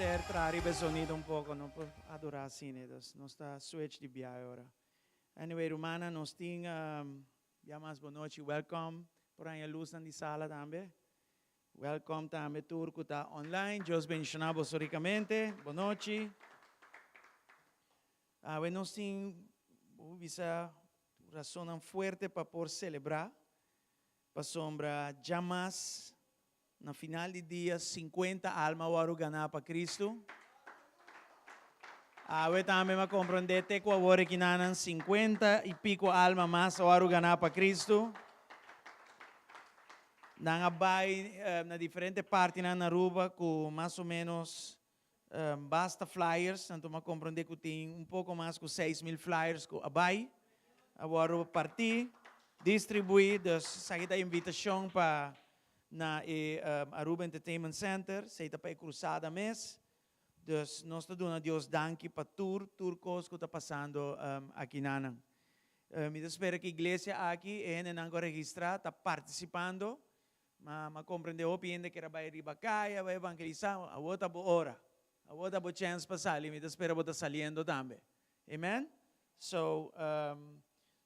Esther trarre il sonido un poco, non può adorare cine, non sta switch di via ora. Anyway, Romana, nos ting, biamas bonoci, welcome, por aí a luz di sala também. Welcome também, turco tá online, Deus bendicionado historicamente, bonoci. We nos ting, visa razão fuerte para por celebrar, para sombra jamais, na final de dia, 50 almas vão ganhar para Cristo. We também me compreendete que agora que nanan 50 e pico almas mais vão ganhar para Cristo. Nang abay na diferente parte na Aruba com mais ou menos basta flyers, então me compreende que tem pouco mais que 6,000 flyers com abay. Agora partir, distribuir, dus saída a invitação para na Aruba Entertainment Center, saída para a cruzada mês. Dus nós estamos dando a Deus danke para turcos que está passando aqui na me espero que a igreja aqui não registrada, está participando. Mas compreendeu que era para ir a vai evangelizar, a outra hora, a outra chance para sair, me espero que está saliendo também. Amen? So,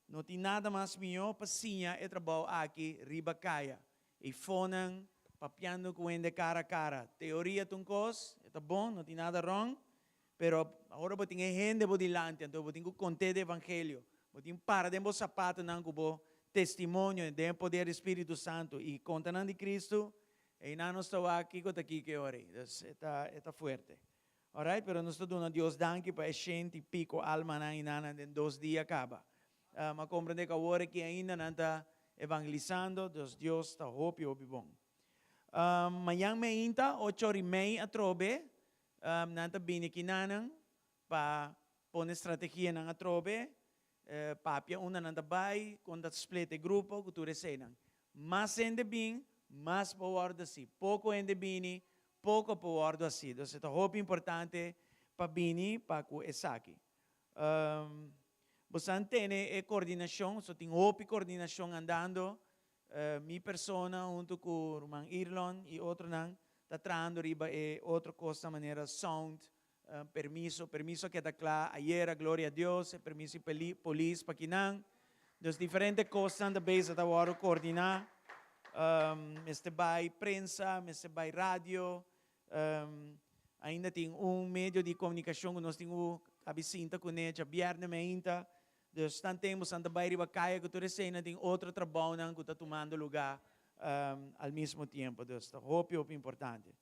não tem nada mais melhor para sinha e trabalho aqui, ribacaia. E fonem, papiando com ele cara a cara. Teoria tuncos, é bom, não tem nada wrong, pero agora eu tenho gente por delante, então eu tenho que contar o evangelho. Eu tenho que parar de meus sapatos, não cubo. Testemunho do poder do Espírito Santo e contando de Cristo e não estou aqui com aqui que ore está forte, alright, pero nós estamos dando a Deus danke para gente pico alma na inana em 2 dias acaba, mas compreender que agora que ainda não está evangelizando, Deus está hope bom. Amanhã me inta 8:30 a trobe, não está bem aqui nanang para pôr estratégia na trobe. Papia una nanda bay quando split grupo que tu resenang mas ende bem mas power assim pouco ende bini pouco power assim então é muito importante para bini para que esaki você tem coordenação só tem outra coordenação andando minha persona junto com o irmão Irlon e outro não está trazendo riba e outra coisa maneira sound permiso que está claro, ayer, gloria a Dios, permiso polis para quinang, dos diferentes cosas da base da hora coordinar, este vai prensa, este vai rádio, ainda tem meio de comunicação que nós temos a visita com ele, a viernes meinta, dus temos anda vai riba caia que tu recém tem outro trabalho que está tomando lugar ao mesmo tempo, dus hope importante.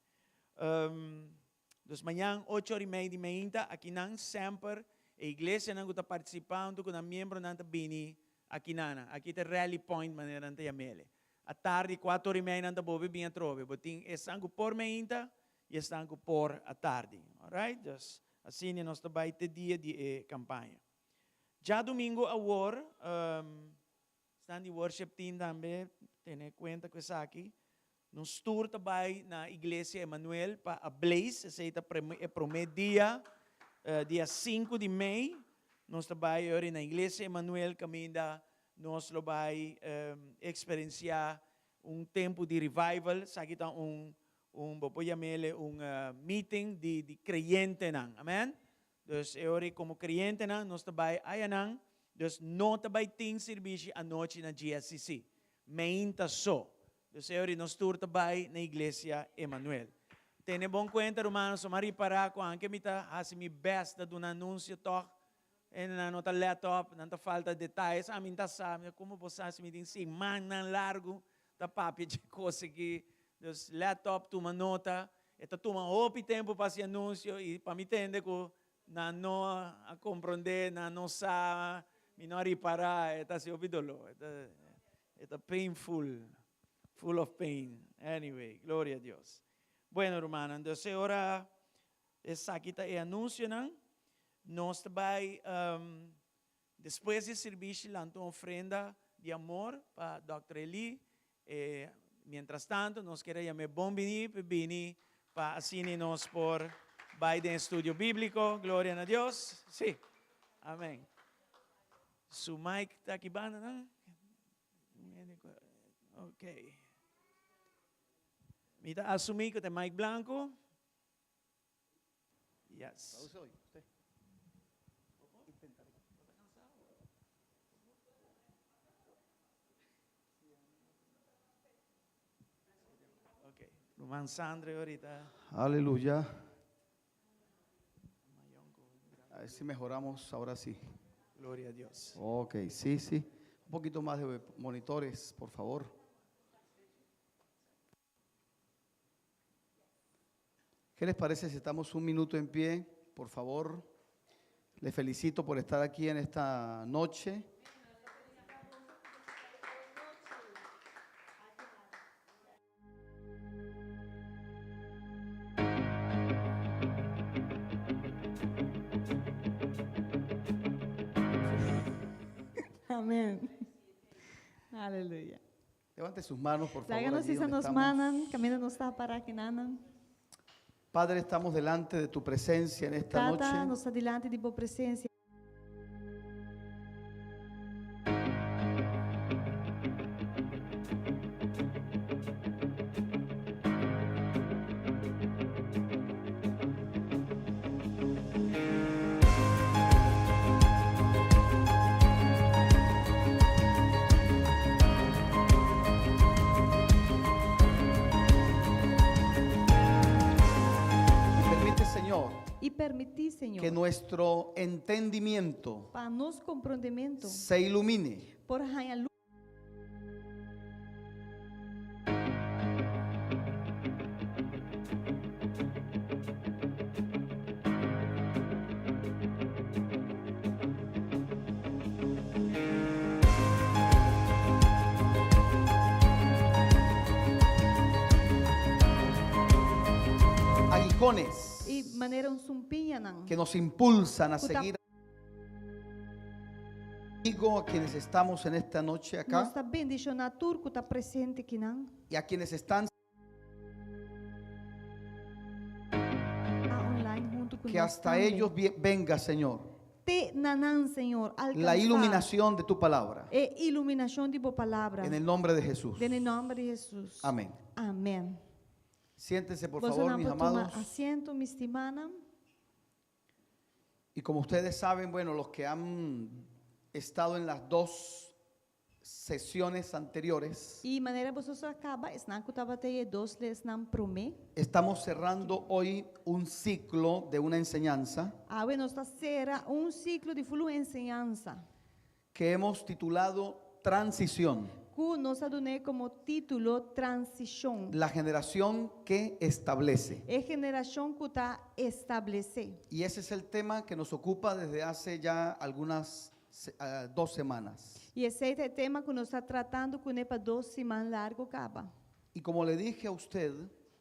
Dus amanhã, 8:30, aqui não sempre, a igreja não está participando, com a membro não está vindo aqui não. Aqui tem rally point, maneira não tem mele. À tarde, 4:30, não está bobe bem a trove. Botim, estão por meinta e estão por a tarde. Alright? Dus, assim, nós estamos ter dia de campanha. Já domingo, agora, estão de worship team também, tem conta com isso aqui. Nos tour também na Igreja Emmanuel para a Blaze, esse é o primeiro dia, dia 5 de maio, nós também hoje na Igreja Emmanuel caminha, nós vamos experienciar tempo de revival, sabe que meeting de creyente não, amém? Dus hoje como creyente não, nós também aí não, dus não também tem serviço à noite na GSCC, meinta só. Dus hoje nós tour também na Igreja Emmanuel. Tem bom conta, hermanos, mari para com anche mita hasi mi best da um anúncio toc, e na nota laptop, não falta detalhes, a mim tá sabe como você hasi me diz semana largo da papi de coisa que dos laptop toma nota, e tá toma outro tempo para esse anúncio e para me entender que não a compreender, não sabe, me não reparar, está se ouvindo, está painful. Full of pain. Anyway, gloria a Dios. Bueno, hermano, entonces ahora esa quita el anuncio, ¿no? Nos vai, después del servicio, lanzó ofrenda de amor para Dr. Eli. Mientras tanto, nos queremos llamar bom vini para así nos por Biden Estudio Bíblico. Gloria a Dios. Sí. Amén. Su mic está aquí, ¿no? Ok. Mita assumir que tem mic blanco. Yes. Traduce hoy, usted. Okay. Luman Sandre ahorita. Aleluya. A ver si mejoramos ahora sí. Gloria a Dios. Ok, sí, sí. Un poquito más de monitores, por favor. ¿Qué les parece si estamos un minuto en pie? Por favor, les felicito por estar aquí en esta noche. Amen. Halleluja. Levante sus manos, por favor. Láganos allí isa donde nos estamos. manan, kami nos taparakinan. Padre, estamos delante de tu presencia en esta Tata, noche. nos está delante de tu presencia. Y permite, Señor, E permitir, Senhor, que nuestro entendimiento para nos compreendimento, se ilumine por rainha luz, aguijones e maneira sumpinha não. que nos impulsan a Puta- seguir. Digo a quienes estamos en esta noche Nós acá está bendicionar turco está presente aqui não. y a quienes están, Online junto com que nós hasta também. ellos venga, Señor, Te nanan, Senhor, alcançar la iluminación de tu palabra. e iluminação de boa palavra. En el nombre de Jesús. En el nombre de Jesús. Amén. Amén. Siéntense, por Vos favor, não mis pode tomar amados. asiento, mis estimada. Y como ustedes saben, bueno, los que han estado en las dos sesiones anteriores, E maneira vocês acaba, esnan kutaba te dos les nan prome. estamos cerrando hoy un ciclo de una enseñanza Awe nós está será ciclo de fluência. que hemos titulado Transición, Ku nós adune como título transição. la generación que establece. É geração que está estabelecer. Y ese es el tema que nos ocupa desde hace ya algunas 2 semanas. E esse é o tema que nós está tratando com para 2 semanas largo acaba. Y como le dije a usted,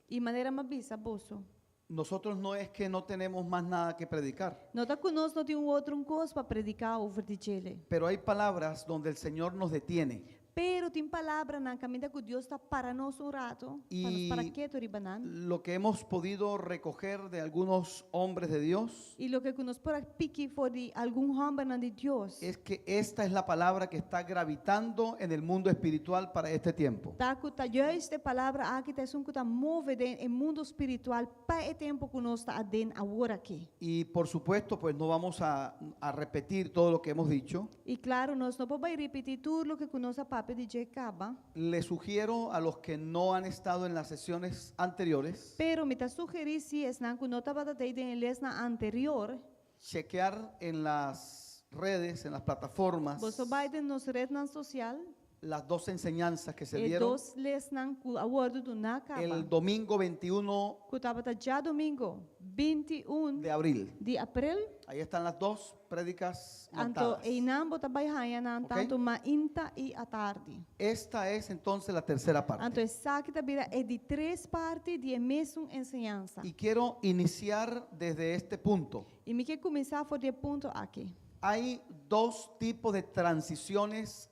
E maneira mabisa boso. nosotros no es que no tenemos más nada que predicar, Nota que nós não tem outro coisa para predicar over de Chile. pero hay palabras donde el Señor nos detiene. Pero tem palavra na caminho que Deus está para nós rato, Y para que ribanan. lo que hemos podido recoger de algunos hombres de Dios E lo que nós por pique for de algum homem de Deus. es que esta es la palabra que está gravitando en el mundo espiritual para este tiempo. Tá que tá juist de palavra aqui tá que tá move em mundo espiritual para o tempo que nós está aden agora aqui. Y por supuesto, pues no vamos a repetir todo lo que hemos dicho. E claro, nós não podemos repetir tudo o que nós papo de Jacaba, Le sugiero a los que no han estado en las sesiones anteriores pero me tá sugerir se es não que nós estava em lesna anterior, chequear en las redes, en las plataformas, você vai de nos rede social las dos enseñanzas que se e dieron dos lesna ku acordo do na el domingo 21 que estava já domingo 21 de abril. de abril. Ahí están las dos prédicas Anto montadas. einam bota bayhaya nan Ok. tanto mainta e a tarde. Esta es entonces la tercera Anto parte. essa que tabira é de 3 partes de mesma ensinança. Y quiero iniciar desde este punto. E me quer começar por de ponto aqui. Hay dos tipos de transiciones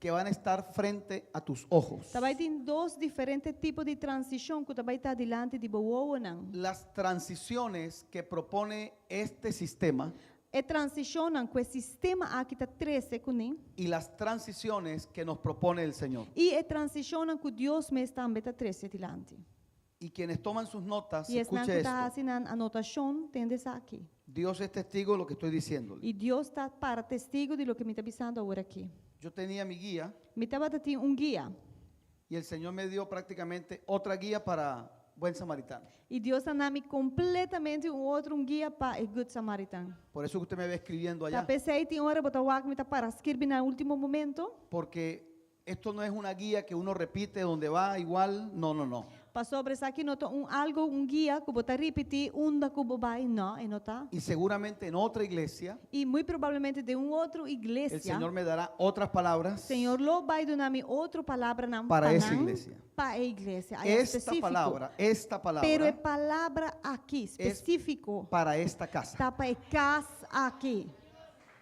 que van a estar frente a tus ojos. Também tem dois diferentes tipos de transição que também está diante de boa não. Las transiciones que propone este sistema É transição com o sistema aqui está 13 com nem. y las transiciones que nos propone el Señor. E é transição com Deus me está também está 13 diante. Y quienes toman sus notas, E esse não escuche está esto. assim na anotação, tende essa aqui. Dios es testigo de lo que estoy diciéndole. E Deus está para testigo de lo que me está avisando agora aqui. Yo tenía mi guía Me estava dando guia. y el Señor me dio prácticamente otra guía para Buen Samaritano. E Deus está dando completamente outro guia para o Good Samaritan. Por eso que usted me ve escribiendo Tá allá. pensei, tem hora, botar o me está para escrever no último momento. Porque esto no es una guía que uno repite donde va igual. No, no, no. Passou sobre isso aqui, nota algo, guia, que botar repetir, da que vai, não, e nota. Y seguramente en otra iglesia E muito provavelmente de outra igreja. el Señor me dará otras palabras. Senhor lo vai dar-me outra palavra na Para essa igreja. Para a igreja. Esta palabra Pero a palavra aqui, específico, para esta casa. está para a casa aqui.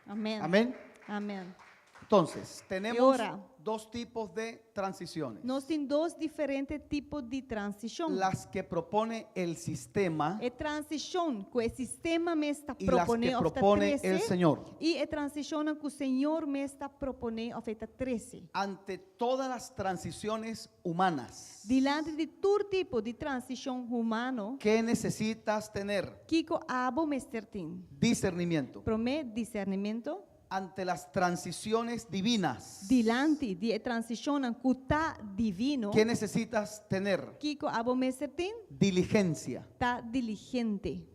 Amém. Amén. Amém. Entonces, tenemos ahora, dos tipos de transiciones. nós temos dois diferentes tipos de transição. Las que propone el sistema É transição que o sistema me está y las que propondo propone el Señor. e é transição que o Senhor me está propondo oferta 13. Ante todas las transiciones humanas, Diante de todo tipo de transição humano, ¿qué necesitas tener? Kiko abo mestertin. Discernimiento. Promete discernimento. Ante las transiciones divinas, Dilante de transição que está divino, ¿qué necesitas tener? Kiko abo mestertin, Diligencia. está diligente.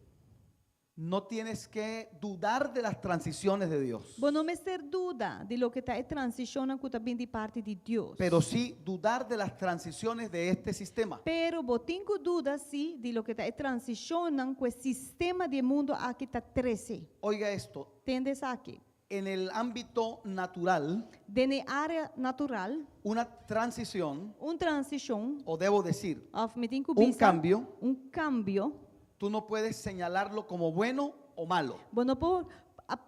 No tienes que dudar de las transiciones de Dios, Bom, não me ser dúvida de lo que está transição que está bem de parte de Deus. pero sí dudar de las transiciones de este sistema. Pero botinco dúvida sim de lo que está transição com o sistema de mundo aqui está 13. Oiga esto, Tendes aqui. en el ámbito natural, Dentro da área natural, una transición, transição, o debo decir, of meting un cambio, cambio, tú no puedes señalarlo como bueno o malo. bom, não pode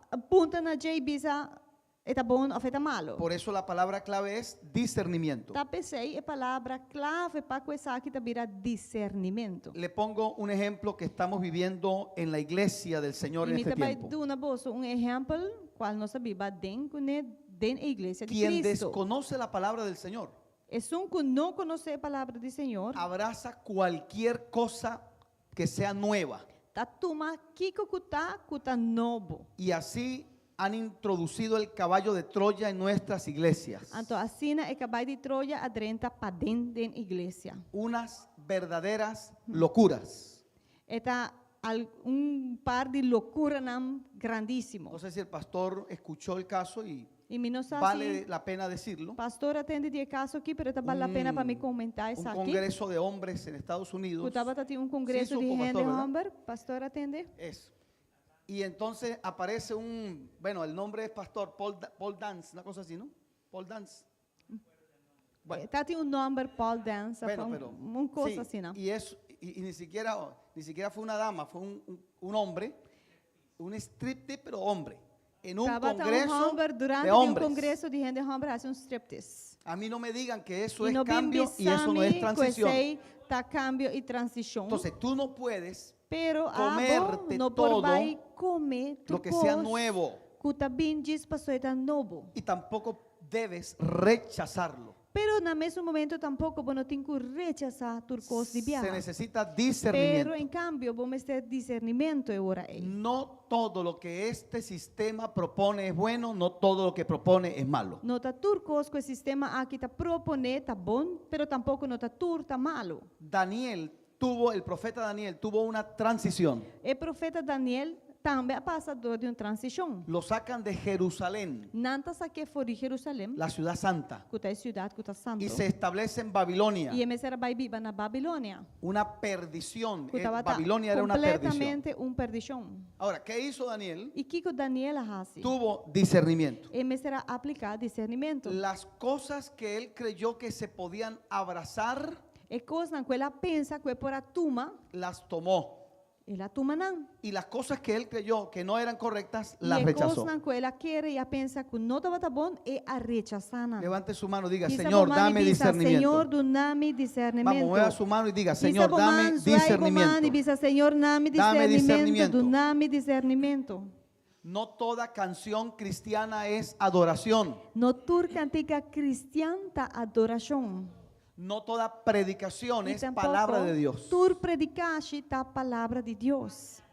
aponta na J bisa está bom ou está malo. Por eso la palabra clave es discernimiento. Tá pensei é palavra clave para coisa aqui tá vira discernimento. Le pongo un ejemplo que estamos viviendo en la iglesia del Señor E en me este também tiempo. dou na bolsa exemplo qual nós sabia dentro da igreja de Quien Cristo. desconoce la palabra del Señor É que não conhece a palavra do Senhor. abraza cualquier cosa que sea nueva. Tá toma kiko kuta novo. Y así han introducido el caballo de Troya en nuestras iglesias. Então assim é cabai de Troia adrenta para dentro da igreja. Unas verdaderas locuras. Está par de loucura nam grandíssimo. No sé si el pastor escuchó el caso y E me não sabe vale la pena decirlo. pastor atende de caso aqui, pero tá vale a pena para me comentar isso Un aqui. congreso de hombres en Estados Unidos. Kutaba tá um congresso Sí, de supo, gente pastor, ¿verdad? homem, pastor atende. Eso. Y entonces aparece bueno, el nombre es pastor Paul Dance, una cosa así, ¿no? Paul Dance. Bueno, Tá tem nome Paul Dance, bueno, pero coisa sí, assim, não. y eso y ni siquiera fue una dama, fue un hombre, un striptease pero hombre, en un Tava congreso homem durante de um hombres. congresso de gente homem, hace um striptease. A mí no me digan que eso E es no cambio y eso no es transición. Tá cambio e transição. Entonces tú no puedes Pero comerte não todo por vai comer lo que sea nuevo que tá bem diz pastor tá novo. y tampoco debes rechazarlo. Pero no mesmo momento tampouco não tem que rechazar turcos de Se viaje. necesita Pero discernimiento. em cambio vamos ter discernimento agora aí. No todo lo que este sistema propone es bueno, no todo lo que propone es malo. Não tá turcos que o sistema aqui tá propone tá bom, pero tampouco não tá tur tá malo. El profeta Daniel tuvo una transición. O profeta Daniel também é passador de uma transição. Lo sacan de Jerusalén, Nantas aqui foi de Jerusalém, la ciudad santa, que é cidade que tá santo. y se establece en Babilonia. E emezara vai viva na Babilônia. Una perdición. Que estava Babilonia era una perdición. completamente perdição. Ahora, ¿qué hizo Daniel? E que Daniel hace? Tuvo discernimiento. Emezara a aplicar discernimento. Las cosas que él creyó que se podían abrazar, E coisa na qual ela pensa que é por a tuma, las tomó. ela tuma não. Y las cosas que él creyó que no eran correctas, E las é rechazó. coisa na qual ela quer e ela pensa que não estava tá bom e a rechazar. Levante su mano y diga, Isa Señor, bomani dame bisa, discernimiento. Senhor, dá-me discernimento. Vamos, mueva su mano y diga, Isa Señor, dame bomani, suai bomani, discernimiento. bisa, Senhor, dá-me Dame discernimento. discernimiento. Dá-me discernimento. No toda canción cristiana es adoración. No tur cantica cristã tá adoração. No toda predicación E es palabra de Dios. tur predicaste a palavra de Deus.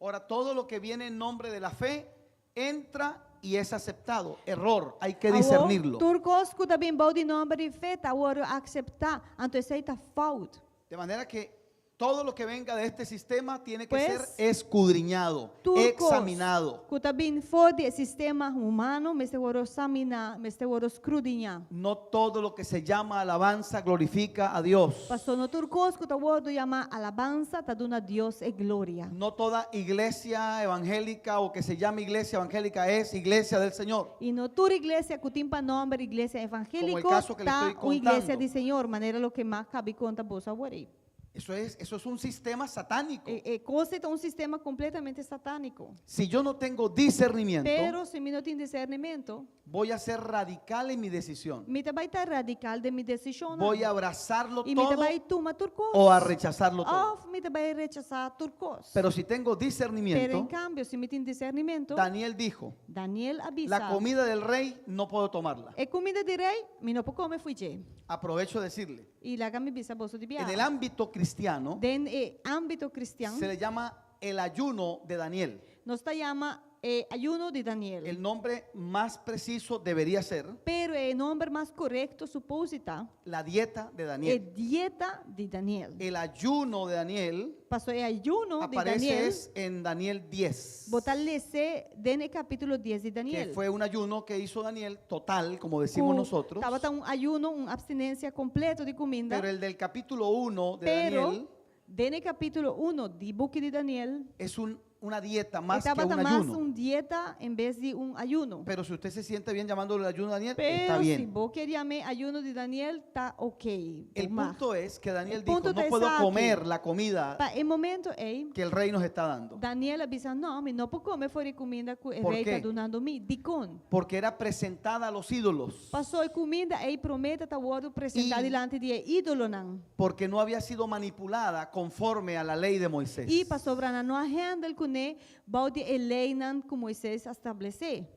Ahora, todo lo que viene en nombre de la fe entra y es aceptado. Error, hay que discernirlo. Tur cosco também bom de nome de fé, tá o aceitar, anto aceita fault. De manera que todo lo que venga de este sistema tiene que Pues, ser escudriñado, Turcos, examinado. que também for de sistema humano, me se voro examinar, me se voro escrutinhar. No todo lo que se llama alabanza glorifica a Dios. Pastor, no turcos que tá o llama alabanza, tá dando a Deus e glória. No toda iglesia evangélica o que se llama iglesia evangélica es iglesia del Señor. E no tur igreja que tem para nome igreja evangélica, caso que le tá estoy uma igreja contando. de Senhor, maneira lo que mais cabe conta bolsa worei. Eso es un sistema satánico. Coisa é um sistema completamente satânico. Si yo no tengo discernimiento, Pero se me não tem discernimento, voy a ser radical en mi decisión. me vai estar radical de mi decisão. Voy a abrazarlo E me todo vai tomar turcos. o a rechazarlo todo. Ou me vai rechazar turcos. Pero si tengo Pero em discernimiento, cambio, se me tem discernimento, Daniel dijo, Daniel avisa. la comida del rey no puedo tomarla. É comida de rei, me não pode comer fuige. Aprovecho de decirle, E lá me bisa bolso de en el biara. ámbito cristiano Den ámbito cristiano, se le llama el ayuno de Daniel. nos chama ayuno de Daniel. El nombre más preciso debería ser Pero o nome mais correto, suposita, la dieta de é Daniel. dieta de Daniel. El ayuno de Daniel Pastor, é ayuno de aparece Daniel. es en Daniel 10, Botar lese den capítulo 10 de que Daniel. fue un ayuno que hizo Daniel total, como decimos nosotros. Estava um ayuno, uma abstinência completo de comida. Pero el del capítulo 1 de Pero Daniel den capítulo 1 de book de Daniel, es una dieta más que estava un mais ayuno. dieta em vez de ayuno. Pero si usted se siente bien llamándole ayuno de Daniel, está Pero se bien. vos queria ayuno de Daniel, tá ok. El Omar. punto es que Daniel El dijo, punto no está puedo aquí. comer la comida Pa, em momento ei, que el rey nos está dando. Daniel avisa, não, me não pode comer fora comida que o Por rei qué? está donando me. Dicon. Porque era presentada a los ídolos. Passou a comida ei prometa tá o apresentar E- diante de ídolo não. Porque no había sido manipulada conforme a la ley de Moisés. E passou brana não handle com ne, balde lei não que Moisés estabelecer.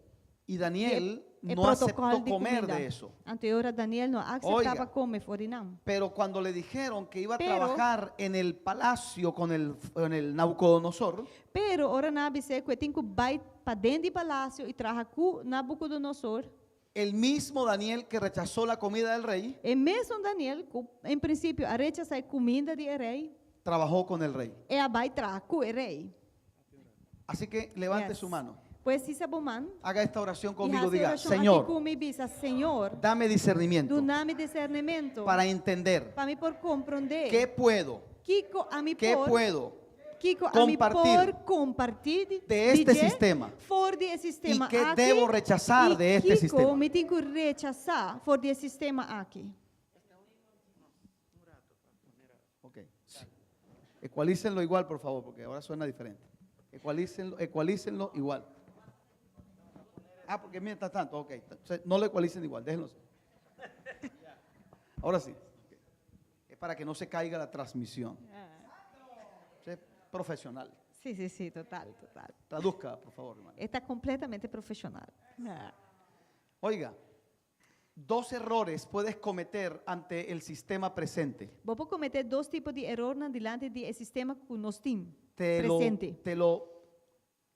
Y Daniel El no aceptó protocolo de comer comida. de eso. Anterior Daniel não aceitava Oiga. comer fora não. Pero cuando le dijeron que iba a Pero- trabajar en el palacio con el Nabucodonosor, Pero ora na ABC que tem que vai para dentro do palácio e traga com Nabucodonosor. el mismo Daniel que rechazó la comida del rey, E mesmo Daniel, em princípio, a rechazar a comida de rei, trabajó con el rey. é a vai traga com o rei. Así que levante Yes. su mano. Pois se saboman, Haga esta oración e conmigo. essa Diga, oração aqui Señor, comigo, bisa, Senhor, dame discernimiento do nome discernimento, para entender para me por compreender, qué puedo, Kiko a mi qué por, puedo Kiko a mi compartir por compartir de este DJ, sistema for de sistema y qué aqui, debo rechazar e de este Kiko sistema. me tem que rechazar for de sistema aqui. Ok. Ecualícenlo igual, por favor, porque ahora suena diferente. Ecualícenlo igual. Ah, porque mientras tanto, ok. Entonces, no lo ecualicen igual, déjenlo. Ahora sí. Es para que no se caiga la transmisión. Es profesional. Sim, total. Traduzca, por favor, hermano. Está completamente profissional. Oiga, 2 errores puedes cometer ante el sistema presente. Vou cometer 2 tipos de erro diante do sistema que nós temos Te lo, presente.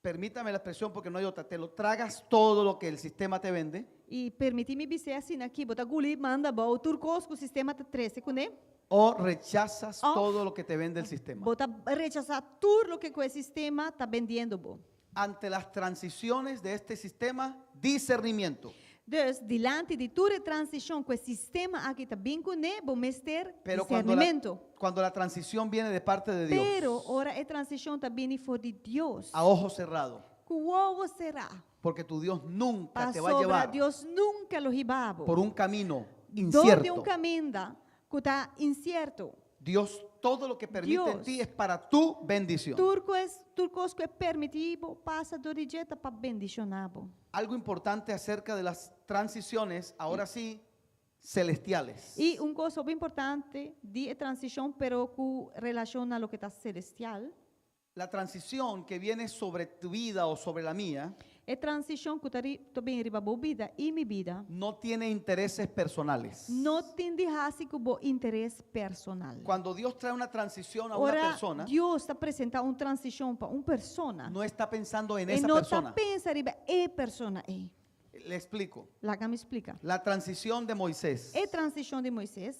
permítame la expresión porque no hay otra, te lo tragas todo lo que el sistema te vende E permite-me dizer assim aqui, botar guli, manda, o turcos que o sistema te trece com ele, o rechazas Of. todo lo que te vende el sistema. botar rechazar tudo o que o sistema está vendendo, bo. Ante las transiciones de este sistema, discernimiento. Dus, diante de toda transição que o sistema aqui está bem com ele, vou ter Pero discernimento. cuando la transición viene de parte de Dios, Pero, ora, a transição está bem for de Deus. a ojo cerrado, Qual será? porque tu Dios nunca Para te va a sobra, llevar Deus nunca lo ribava. por un camino Donde incierto. caminho que está incierto. Dios, todo lo que permite en Dios. ti es para tu bendición. Turcos que é permitido, passa do jeito para bendicionar. Algo importante acerca de las transiciones, ahora sí, celestiales. E coisa bem importante de transição, pero que relaciona lo que está celestial, La transición que viene sobre tu vida o sobre la mía É transição que também riba boa vida e minha vida. no tiene intereses personales. Não tem de raça com bom interesse personal. Cuando Dios trae una transición a una Ora, persona, Deus está apresentando uma transição para uma persona. no está pensando en E esa não está persona. pensando riba é persona é. Le explico. Lá que me explica. La transición de Moisés, É transição de Moisés.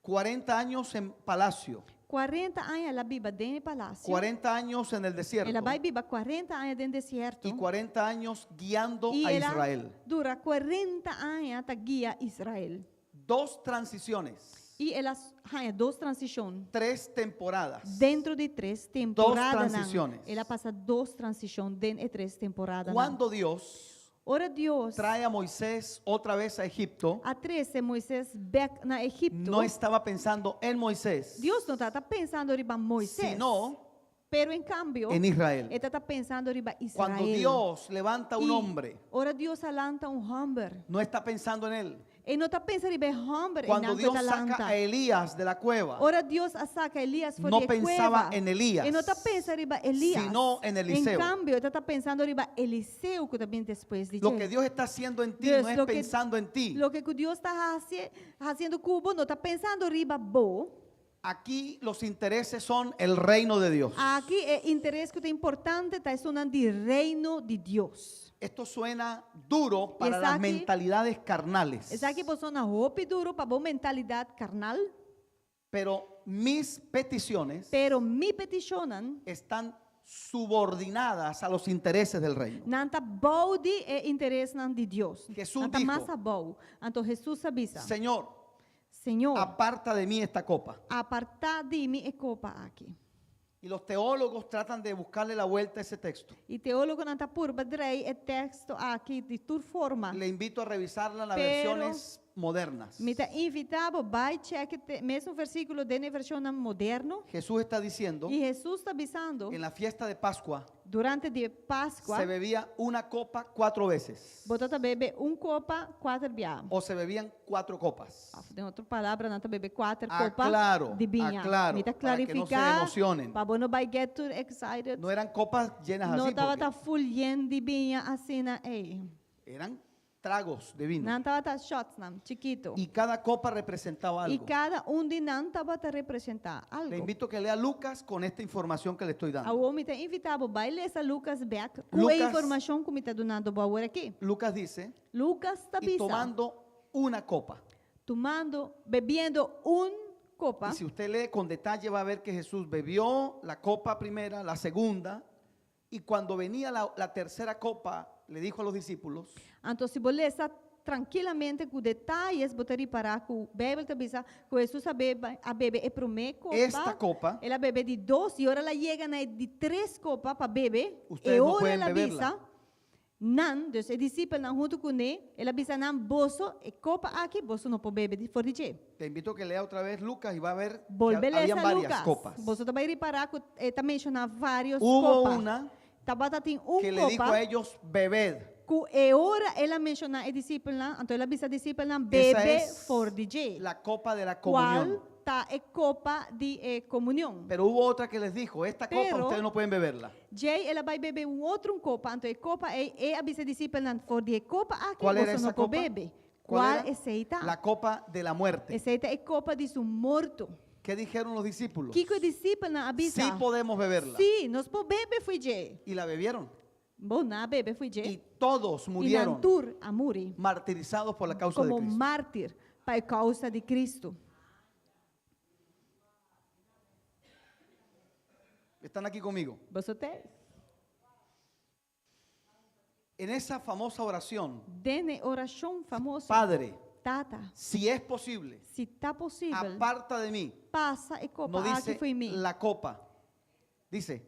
40 años en palacio, 40 anos ela biba dentro do palácio. 40 años en el desierto Ela vai biba 40 anos dentro do deserto. y 40 años guiando E a ela Israel. dura 40 anos até guia Israel. Dos transiciones, E ela tem duas transições. 3 temporadas. Dentro de 3 temporadas. transiciones. Ela passa 2 transições dentro de 3 temporadas. Cuando Dios Ora Deus trae a Moisés otra vez a Egipto, a 13 Moisés back na Egipto. no estaba pensando en Moisés, Deus não está pensando em Moisés. sino Pero em cambio, en Israel. ele está pensando em Israel. Cuando Dios levanta un E hombre, ora Deus alanta homem. no está pensando en él. Ele não está pensando em homem. Cuando Dios saca a Elías de la cueva, Ora Deus saca Elias fora no de pensaba cueva. en Elías, Ele não está pensando em Elias. sino en Eliseo. Em cambio, ele está pensando em Eliseu, que também depois de Lo que Dios está haciendo en ti Dios, no es lo que- pensando en ti. Lo que Deus está fazendo cubo, não está pensando riba bo. Aquí los intereses son el reino de Dios. Aqui é interesse que é importante, está sonando de reino de Deus. Esto suena duro para Es las aquí- mentalidades carnales, Essa aqui é uma roupa duro para boa mentalidade carnal, pero mis peticiones pero me peticionam están subordinadas a los intereses del reino. nanta bom de interesse de Deus. Jesús Nanta dijo, massa bom. Então Jesus avisa, Señor, Senhor, aparta de mí esta copa. apartar de mim é copa aqui. Y los teólogos tratan de buscarle la vuelta a ese texto. E teólogo nanta purba drei é texto aqui de tur forma. Le invito a revisarla en las Pero- versiones modernas. Me está invitado, vai check mesmo versículo de versão moderno. Jesús está diciendo, E Jesus está avisando, en la fiesta de Pascua durante de Páscoa, se bebía una copa 4 veces botata bebe copa, 4 biá. o se bebían 4 copas. Tem outra palavra, nanta bebe 4 Aclaro, copas de vinha. aclaro, Me está para que no se clarificar, emocionen. para não vai get too excited. No eran copas llenas Não así, estava porque tá fulhendo de vinha assim na ei. eran tragos de vino. Não estava tá shots não, chiquito. Y cada copa representaba E algo. cada de não estava tá representar Le algo. invito a que lea Lucas con esta información que le estoy O dando. homem está invitado, vai ler essa Lucas Beck, com a Lucas- informação que me está dando agora aqui. Lucas dice, Lucas está y tomando una copa. tomando, bebendo copa. Y si usted lee con detalle va a ver que Jesús bebió la copa primera, la segunda, y cuando venía la tercera copa, le dijo a los discípulos, Então, se você ler tranquilamente com detalhes, botaria parar com bebe também, com Jesus a bebe é primeira copa. esta copa, Ela bebe de 2 e agora ela chega na de 3 copas para beber. Ustedes E no agora pueden ela beberla. avisa, não, dus o discípulo não junto com ele, ela avisa não, bolso, e copa aqui, bolso não pode beber de fora de jeito. te invito a que lea otra vez Lucas y va a ver que Volve habían essa varias Lucas. copas. Você também reparar que está mencionando vários Hubo copas. una Tabata tem que le dijo copa. a ellos, bebed. E ora ela menciona a discípula, então ela avisa a discípula Esa bebe es for DJ. la copa de la comunión. Qual tá é copa de comunhão. Pero hubo otra que les dijo, esta copa Pero- ustedes no pueden beberla. Jay ela vai beber outro copa, então a copa é avisa a discípula for de copa aqui ¿Cuál era você esa não pode copa? beber. ¿Cuál Qual era? é aceita? La copa de la muerte. Aceita é copa de su morto. ¿Qué dijeron los discípulos? Que o discípula avisa? Sí podemos beberla. Sim, nós podemos beber foi Jay. Y la bebieron. Bom, na bebe foi Y Jay. todos E murieron Nantur a muri martirizados por la causa de como Cristo. mártir para causa de Cristo. ¿Están aquí conmigo? Você tem? En esa famosa oración, Dene oração famosa. Padre, Tata, si es posible, se tá possível, aparta de mí. passa e copa No aqui dice foi mim. la copa, dice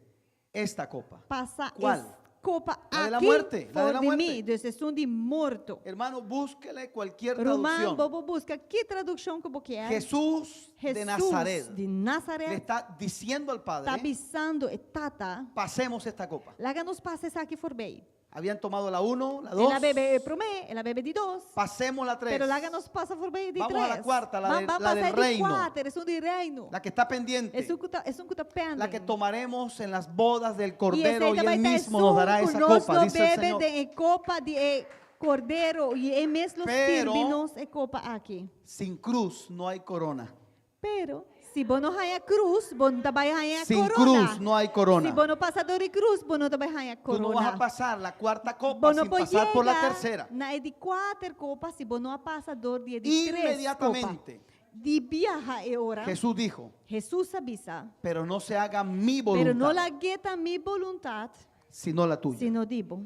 esta copa. Passa ¿Cuál? es copa La de la aqui muerte, la de la for de muerte. mim, decisão de morto. Hermano, búsquele cualquier Romano, traducción. bobo busca que tradução que você quer. Jesús de Jesus Nazaret de le Nazaré está diciendo al está Padre, avisando e tata, pasemos esta copa. lá nos passa essa aqui for bem. Habían tomado la 1, la 2. Ela bebe pro me, ela bebe de 2. Pasemos la 3. Pero lá nos passa por meio de Vamos 3. a la cuarta, la del passar reino. de 4, es un de reino. La que está pendiente. Es un que tá pending. La que tomaremos en las bodas del E esse Cordero y ainda vai Él estar mismo nos dará esa nós copa, dice el bebe Señor. de copa de cordeiro e é mesmo Pero- sirve-nos copa aqui. Sin cruz no hay corona. Pero se você não ganha cruz, você não vai ganhar Sin corona. cruz no hay Se corona. você não passa de cruz, você não vai ganhar Tú no vas a corona. pasar la cuarta copa Você não sin pode pasar por la chegar tercera. na de 4 copas se você não passa de 3 copas. Inmediatamente De viaja é hora. Jesús dijo, Jesus avisa. pero no se haga mi Pero não voluntad, la gueta mi voluntad, sino la tuya. sino dibo.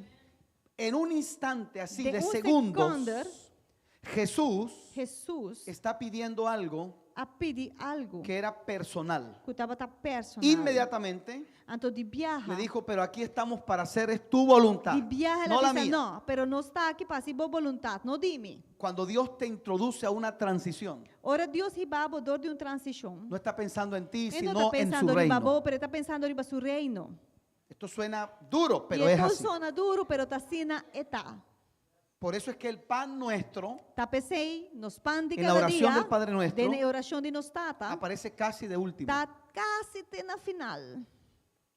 En un instante así De de un segundos, segundo, Jesús Jesus está pidiendo algo a pedir algo que era personal. que estava personal. Inmediatamente Então de viaja. le dijo, pero aquí estamos para hacer es tu voluntad, De viaja no ela la diz, mía. não, pero não está aqui para si voluntad, não dime. Cuando Dios te introduce a una transición, Ora Deus ribaba dor de uma transição. no está pensando en ti, Ele não sino está en su pensando em reino. babô, pero está pensando em seu reino. Esto suena duro, pero e es então así. sona duro, pero está sina eta. Por eso es que el pan nuestro Tá pensei nos pan de En la cada oración dia. del Padre Nuestro, de oração de nos tata. aparece casi de último. Tá quase na final.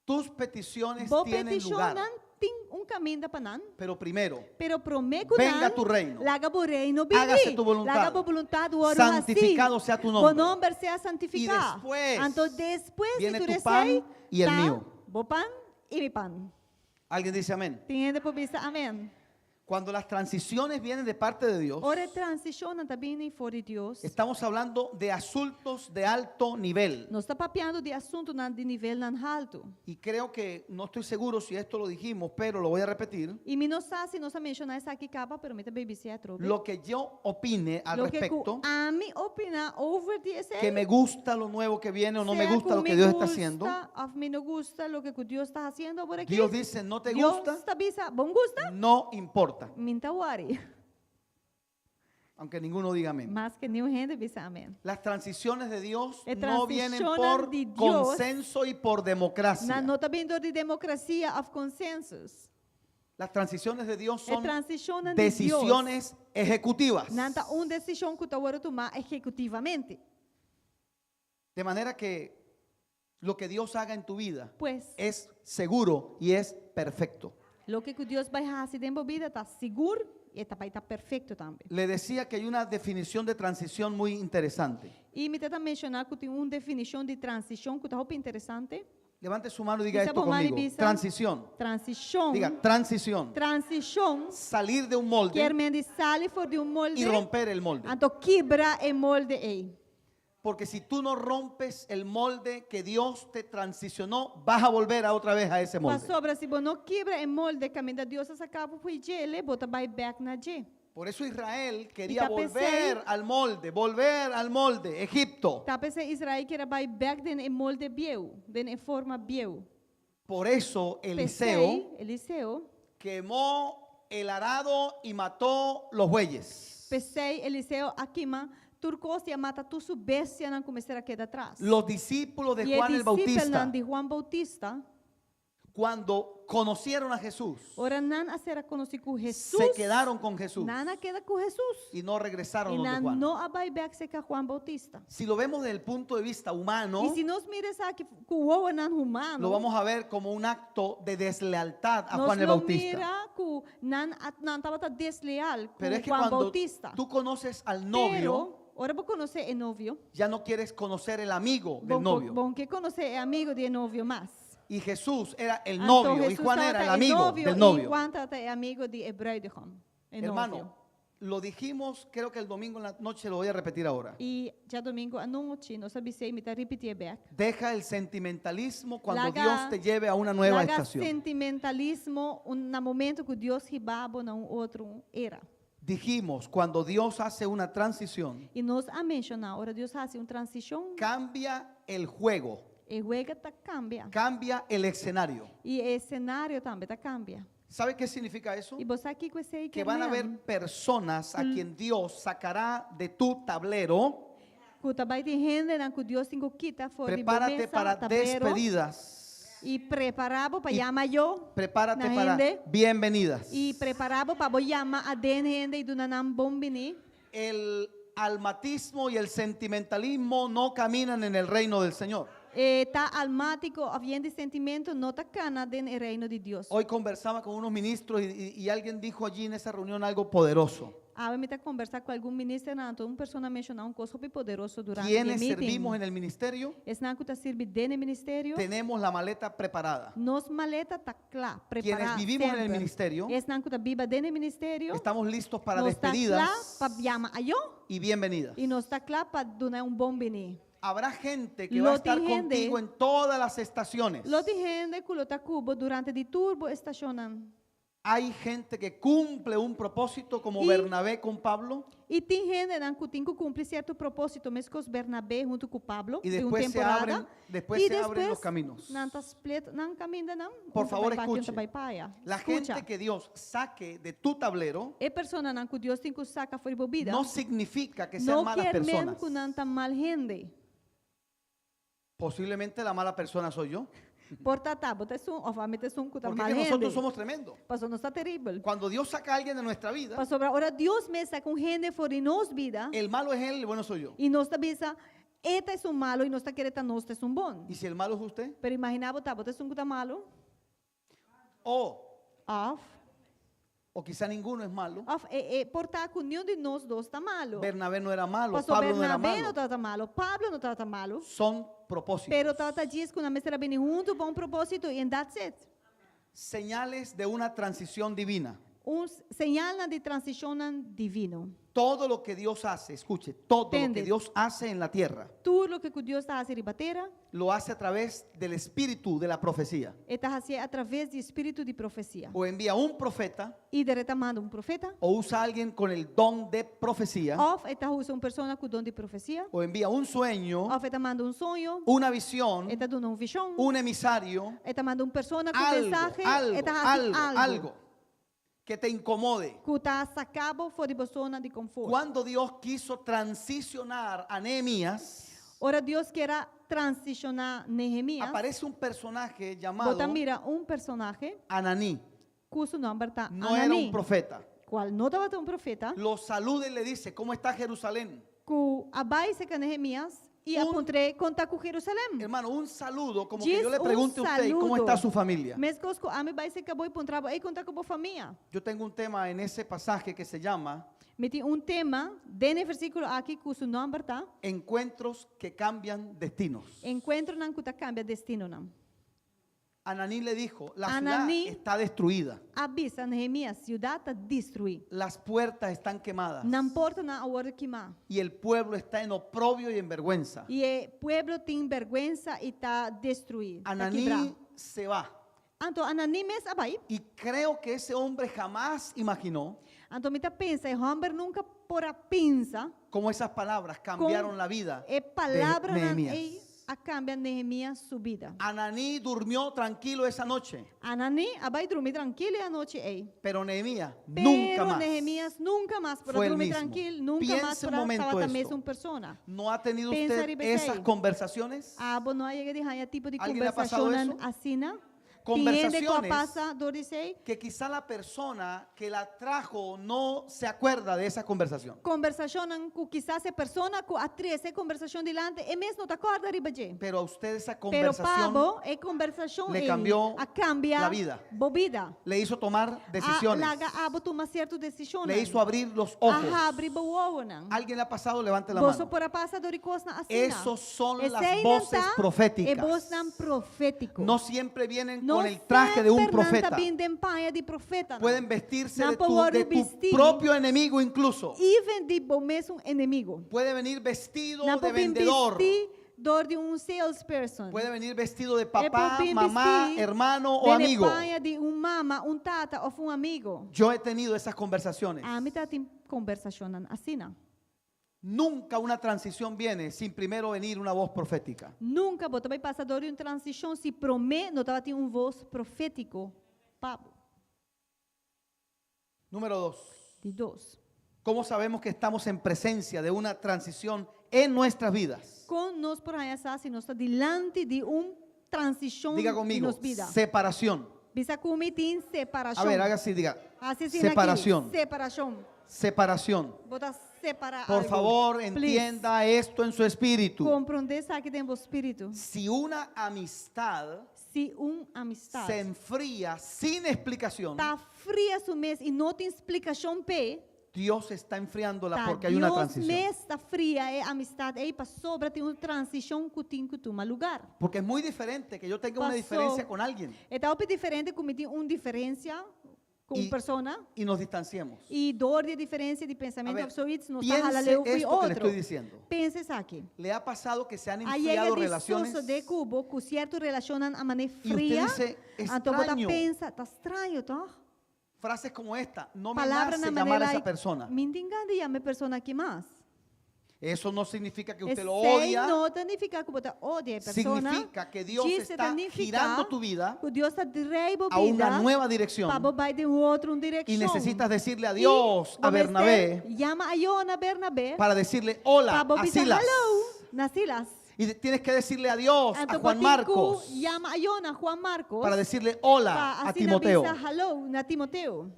Tus peticiones Vos tienen lugar, peticionan tem caminho da panan. pero primero, Pero prometo Venga tu reino. Laga bo reino Hágase tu voluntad. Laga bo voluntad o Santificado sea tu nombre. Bo nombre sea santificado. Y después Então depois viene que tu tu pan recei, y el tá mío. Bo pan e mi pan. alguien dice amén. Tiene por vista amén. Cuando las transiciones vienen de parte de Dios, Ora transiciona também fora de Deus. estamos hablando de asuntos de alto nivel. Nós está papeando de assunto de nível alto. Y creo que, no estoy seguro si esto lo dijimos, pero lo voy a repetir. E me não sabe se nós mencionar essa aqui capa, pero me também se atrobe. Lo que yo opine al Lo que respecto, a mim opinar over esse que me gusta lo nuevo que viene o no me sea gusta lo me que Dios está gusta, haciendo. A mí no gusta lo que Dios está haciendo por aquí. Dios dice, no te Dios gusta, está bisa, bom gusta? no importa. Minta worry. Aunque ninguno diga amén. Mas que nenhum gente bisa amém. Las transiciones de Dios E no vienen transicionan por de Dios consenso y por democracia. Na nota bem de democracia of consensus. Las transiciones de Dios E son transicionam de Deus. decisiones ejecutivas. Nanta decisão que tu agora tomar executivamente. De manera que lo que Dios haga en tu vida Pues, es seguro y es perfecto. lo que Deus vai fazer dentro da vida está seguro e vai estar perfeito também. Le decía que hay una definición de transición muy interesante. E me tenta mencionar que tem uma definição de transição que está muito interessante. Levante su mano y diga Bisa esto por mano y conmigo. bisa. Transición. Transição. Diga, transición. Transição Salir de un quer molde me sale fora de molde. y romper el molde. Então quebra o molde aí. Porque si tú no rompes el molde que Dios te transicionó, vas a volver a otra vez a ese molde. Pastor, se você não quebra o molde que a Deus acaba por ele, bota vai back na G. Por eso Israel quería tapecei. volver al molde, Egipto. Tá pensando Israel que era vai back den molde bieu, den forma bieu. Por eso Eliseu quemó el arado y mató los bueyes. Pensei Eliseu aquima turcos e mata tu su bestia não começar a quedar atrás. Los discípulos de E Juan el Bautista, de Juan Bautista, cuando conocieron a Jesús, ora não a ser conhecido com Jesus. se quedaron con Jesús Nana queda com Jesus. y no regresaron E donde não Juan. não vai back se com Juan Bautista. Si lo vemos desde el punto de vista humano, E se nós mires aqui com o não humano, lo vamos a ver como un acto de deslealtad a nós Juan el não Bautista. mira com não estava desleal com Pero es que Juan cuando Bautista. tú conoces al novio, Pero, ora vou conhecer o novio. ya no quieres conocer el amigo del novio. Bom que conhecer amigo de novio mais. Y Jesús era el Então, novio y Jesus Juan estava era el até amigo novio, del E novio. Juan estava amigo de bruidegom. Hermano, lo dijimos, creo que el domingo en la noche, lo voy a repetir ahora. E já domingo à noite, nós avisei, me está repetir back. Deja el sentimentalismo cuando Laga- Dios te lleve a una nueva Laga estación. sentimentalismo no momento que Deus ribaba na outro era. Dijimos, cuando Dios hace una transición, E nós a mencionar, ora Deus faz uma transição, cambia el juego, e o juego tá cambia. cambia el escenario. E o cenário também tá cambia. ¿Sabe qué significa eso? E você aqui com esse Que van a haber personas a quien Dios sacará de tu tablero. que também tem gente na que Deus tem que quitar fora de Prepárate mesa, para tablero. despedidas. E preparava para Y- chamar eu. Prepárate Na para gente. bienvenidas. E preparava para chamar a den gente e donanam bombini. El almatismo y el sentimentalismo no caminan en el reino del Señor. E tá almático, havendo sentimento, não tá cana den o reino de Deus. Hoy conversaba con unos ministros y alguien dijo allí en esa reunión algo poderoso. Ah, me tá conversar com algum ministro, uma pessoa mencionar coisa super poderoso durante o Quienes meeting. servimos en el ministerio Es não que tá servindo dentro do ministério. tenemos la maleta preparada. Nos maleta tá clara, Quienes preparada. vivimos en el ministerio Es não que tá viva dentro do ministério. estamos listos para Nos tá clara despedidas para chamar a eu y bienvenidas. e nos tá clara para dar bom bini. Habrá gente que Lo va a estar gente- contigo en todas las estaciones. Lo de gente que lo tá cubo durante o turbo estacionan. Hay gente que cumple un propósito como Y- Bernabé con Pablo E tem gente que tem que cumprir certo propósito, mesmo com Bernabé junto com Pablo, y de después se temporada. abren, después E se abren los depois, caminos. não caminha não. Por favor, escuche. Escucha. La gente que Dios saque de tu tablero E persona não que Deus tem que sacar fora bebida. no significa que sean Não malas quer mesmo personas. que não tá mal gente. Posiblemente la mala persona soy yo. Portanto, bote um, obviamente um que tá Porque mal es que gente. nosotros somos tremendos. Pastor, não está terrível. Cuando Dios saca a alguien de nuestra vida, Pastor, agora Deus me saca gente fora de nós vida el malo es él, el bueno soy yo. e nós tá pensa, eta é malo e nós tá querendo nós é bom. Y si el malo es usted, Pero imagina botar, bote que tá malo. o Off. quizá ninguno es malo. Portar com nenhum de nós dois está malo. Bernabé no era malo, Pastor Pablo no era Bernabé não malo. estava malo, Pablo não estava malo. Son propósitos. Pero trata disso que na mesa bem junto, bom propósito e that's it. Señales de una transición divina. Señal de transição divino. Todo lo que Dios hace, escuche, todo lo que Entiende. Dios hace en la tierra, Tudo o que Deus está fazendo em batera, lo hace a través del espíritu de la profecía. está fazendo através do espírito de profecia. O envía un profeta E diretamente profeta, o usa a alguien con el don de profecía ou está usando pessoa com dom de profecia, o envía un sueño, ou está mandando sonho, una visión, está dando visão, un emisario, está mandando pessoa com algo, mensagem, algo, está fazendo algo que te incomode. que está sacado fora de pessoa de conforto. Cuando Dios quiso transicionar a Nehemías, Ora Deus quer transicionar Nehemias. aparece un personaje llamado Bota mira personagem Ananí. cujo nome está No era Anani, un profeta. qual não estava um profeta, Lo saluda y le dice, ¿cómo está Jerusalén? que abai se Nehemias e apontrei contar com Jerusalém. Hermano, un saludo, como Diz que yo le pregunte a usted, ¿cómo saludo. está su familia? Mas cosco a me vai se acabou e pontrava e contar com a família. Yo tengo un tema en ese pasaje que se llama Meti tema dentro versículo aqui cujo nome está Encuentros que cambian destinos. encontro não que cambia destino não. Ananí le dijo, la Ananí- ciudad está destruida, Avisa Nehemias, ciudad está destruída. las puertas están quemadas Não importa na hora queimar. y el pueblo está en oprobio y en vergüenza. E o pueblo tem vergonha e está destruído. Tá Ananí quebrado. se va Então, Anani mes abai. y creo que ese hombre jamás imaginó Então, me pensa, o homem nunca porá pensa, cómo esas palabras cambiaron la vida e palavra de não Nehemías. a cambia Nehemias sua vida. Ananí durmió tranquilo esa noche, Anani abai dormir tranquilo a noite ei. pero Nehemías Pero nunca más Nehemias nunca mais para fue el dormir mismo. tranquilo, nunca Piense mais un para momento estar esto. mesma persona. ¿No ha tenido Pensa usted ribe esas sei. conversaciones? Abo não chega de raia tipo de ¿Alguien le ha pasado conversação eso? assim, Conversaciones passa dorisei. que quizá la persona que la trajo no se acuerda de esa conversación. Conversação que quizás a persona que atrás a conversação delante e mesmo não te acorda riba je. Pero a usted esa Pero conversación Pablo, é conversação le cambió a cambia la vida. Bobida. le hizo tomar decisiones, Laga abo tomar certas decisões. le hizo abrir los ojos. Abre o não. ¿Alguien le ha pasado? Levante la Você mano. por a passa doricos na assim. Esos son Esse las aí voces não tá, proféticas. É voz não profético. No siempre vienen Não con el traje de un sempre não profeta. tá vindo em paia de profeta. Pueden vestirse Não de pode tu vestir. propio enemigo incluso. Even de bom mesmo inimigo. Puede venir vestido Não de pode vendedor. vestir de salesperson. Puede venir vestido de papá, pode mamá, vestir hermano o de amigo. paia de mama, tata ou amigo. Yo he tenido esas conversaciones. A mim tá tem conversação assim, não. Nunca una transición viene sin primero venir una voz profética. Nunca você vai passar por uma transição se promete, não estava tendo voz profético. Pablo, Número 2. de dois. ¿Cómo sabemos que estamos en presencia de una transición en nuestras vidas? Com nós por aí, se nós está diante de transição Diga em conmigo, nos vida. separación. Bisa kumi tin A separação. ver, haga así, diga, Assim sim separación. aqui. Separação. separación. Bota separar Por algo. favor, Please. entienda esto en su espíritu. Compreender isso aqui dentro do espírito. Si una amistad Se amistade se enfría sin explicación, tá fria su mês e não tem explicação P, Dios está enfriándola tá porque hay una Deus transición. mês tá fria é amistade aí para sobra tem uma transição que tem que tomar lugar. Porque es muy diferente que yo tenga una Pasó. diferencia con alguien É tão diferente como tem uma diferença com E- persona y nos distanciemos. e dor de diferença de A pensamento ver, absoluto não piense está halando esto que le outro. estoy diciendo. Pensa isso aqui. ¿Le ha pasado que se han Aí enfriado de relaciones? soso de cubo, com certo relacionam a maneira Y usted fria. dice, Então você extraño. pensa, tá estranho, tá? Frases como esta, no me Palavra nace na llamar a maneira esa persona. me engane llame persona aqui mais. Eso no significa que usted lo Esse odia, não significa que você odia a persona. significa que Dios Dice está significa girando tu vida que Deus está direito a una nueva dirección para vai de outra y direção. necesitas decirle adiós a Bernabé Llama a Iona Bernabé para decirle hola para a dizer Silas. hello na Silas. Y tienes que decirle adiós a Então Juan Marcos llama a Iona Juan Marcos para decirle hola para a assim Timoteo. avisa hello na Timoteo.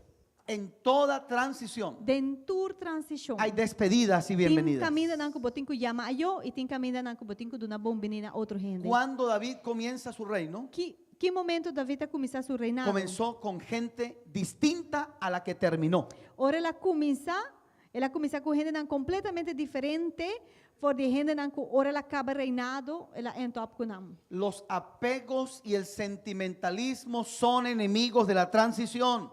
En toda transición Dentro transição. hay despedidas y Tem bienvenidas. caminho na que botinho llama a yo e tem caminho na que botinho dona bombinina a outro gente. Cuando David comienza su reino, Que momento David está começando seu reinado? comenzó con gente distinta a la que terminó. Ora ela começa com gente não completamente diferente, for de gente não que ora ela acaba reinado, ela entra com não. Los apegos y el sentimentalismo son enemigos de la transición.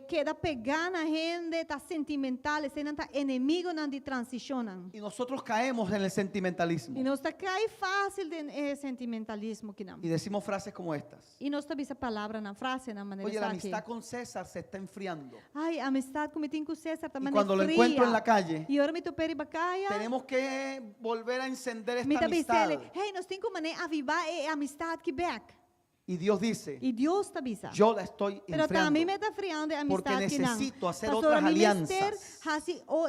Queda pegar na gente, tá sentimental, você não tá inimigo não de transição. Y nosotros caemos en el sentimentalismo. E nós tá cai fácil de sentimentalismo que não. Y decimos frases como estas. E nós tá essa palavra na frase na maneira Oye, la que amistad con César se está enfriando. ai, amistade como tem com César tá Y maneira cuando lo encuentro en la calle, E ora me topei em bacaia. tenemos que volver a encender Me esta tá amistad. pensando, hey, nós temos como avivar a amistade que back. Y Dios dice, E Deus tá bisa. yo la estoy Pero enfriando. também me está friando a Porque amistade que não. necesito hacer Pastor, otras a mim alianzas.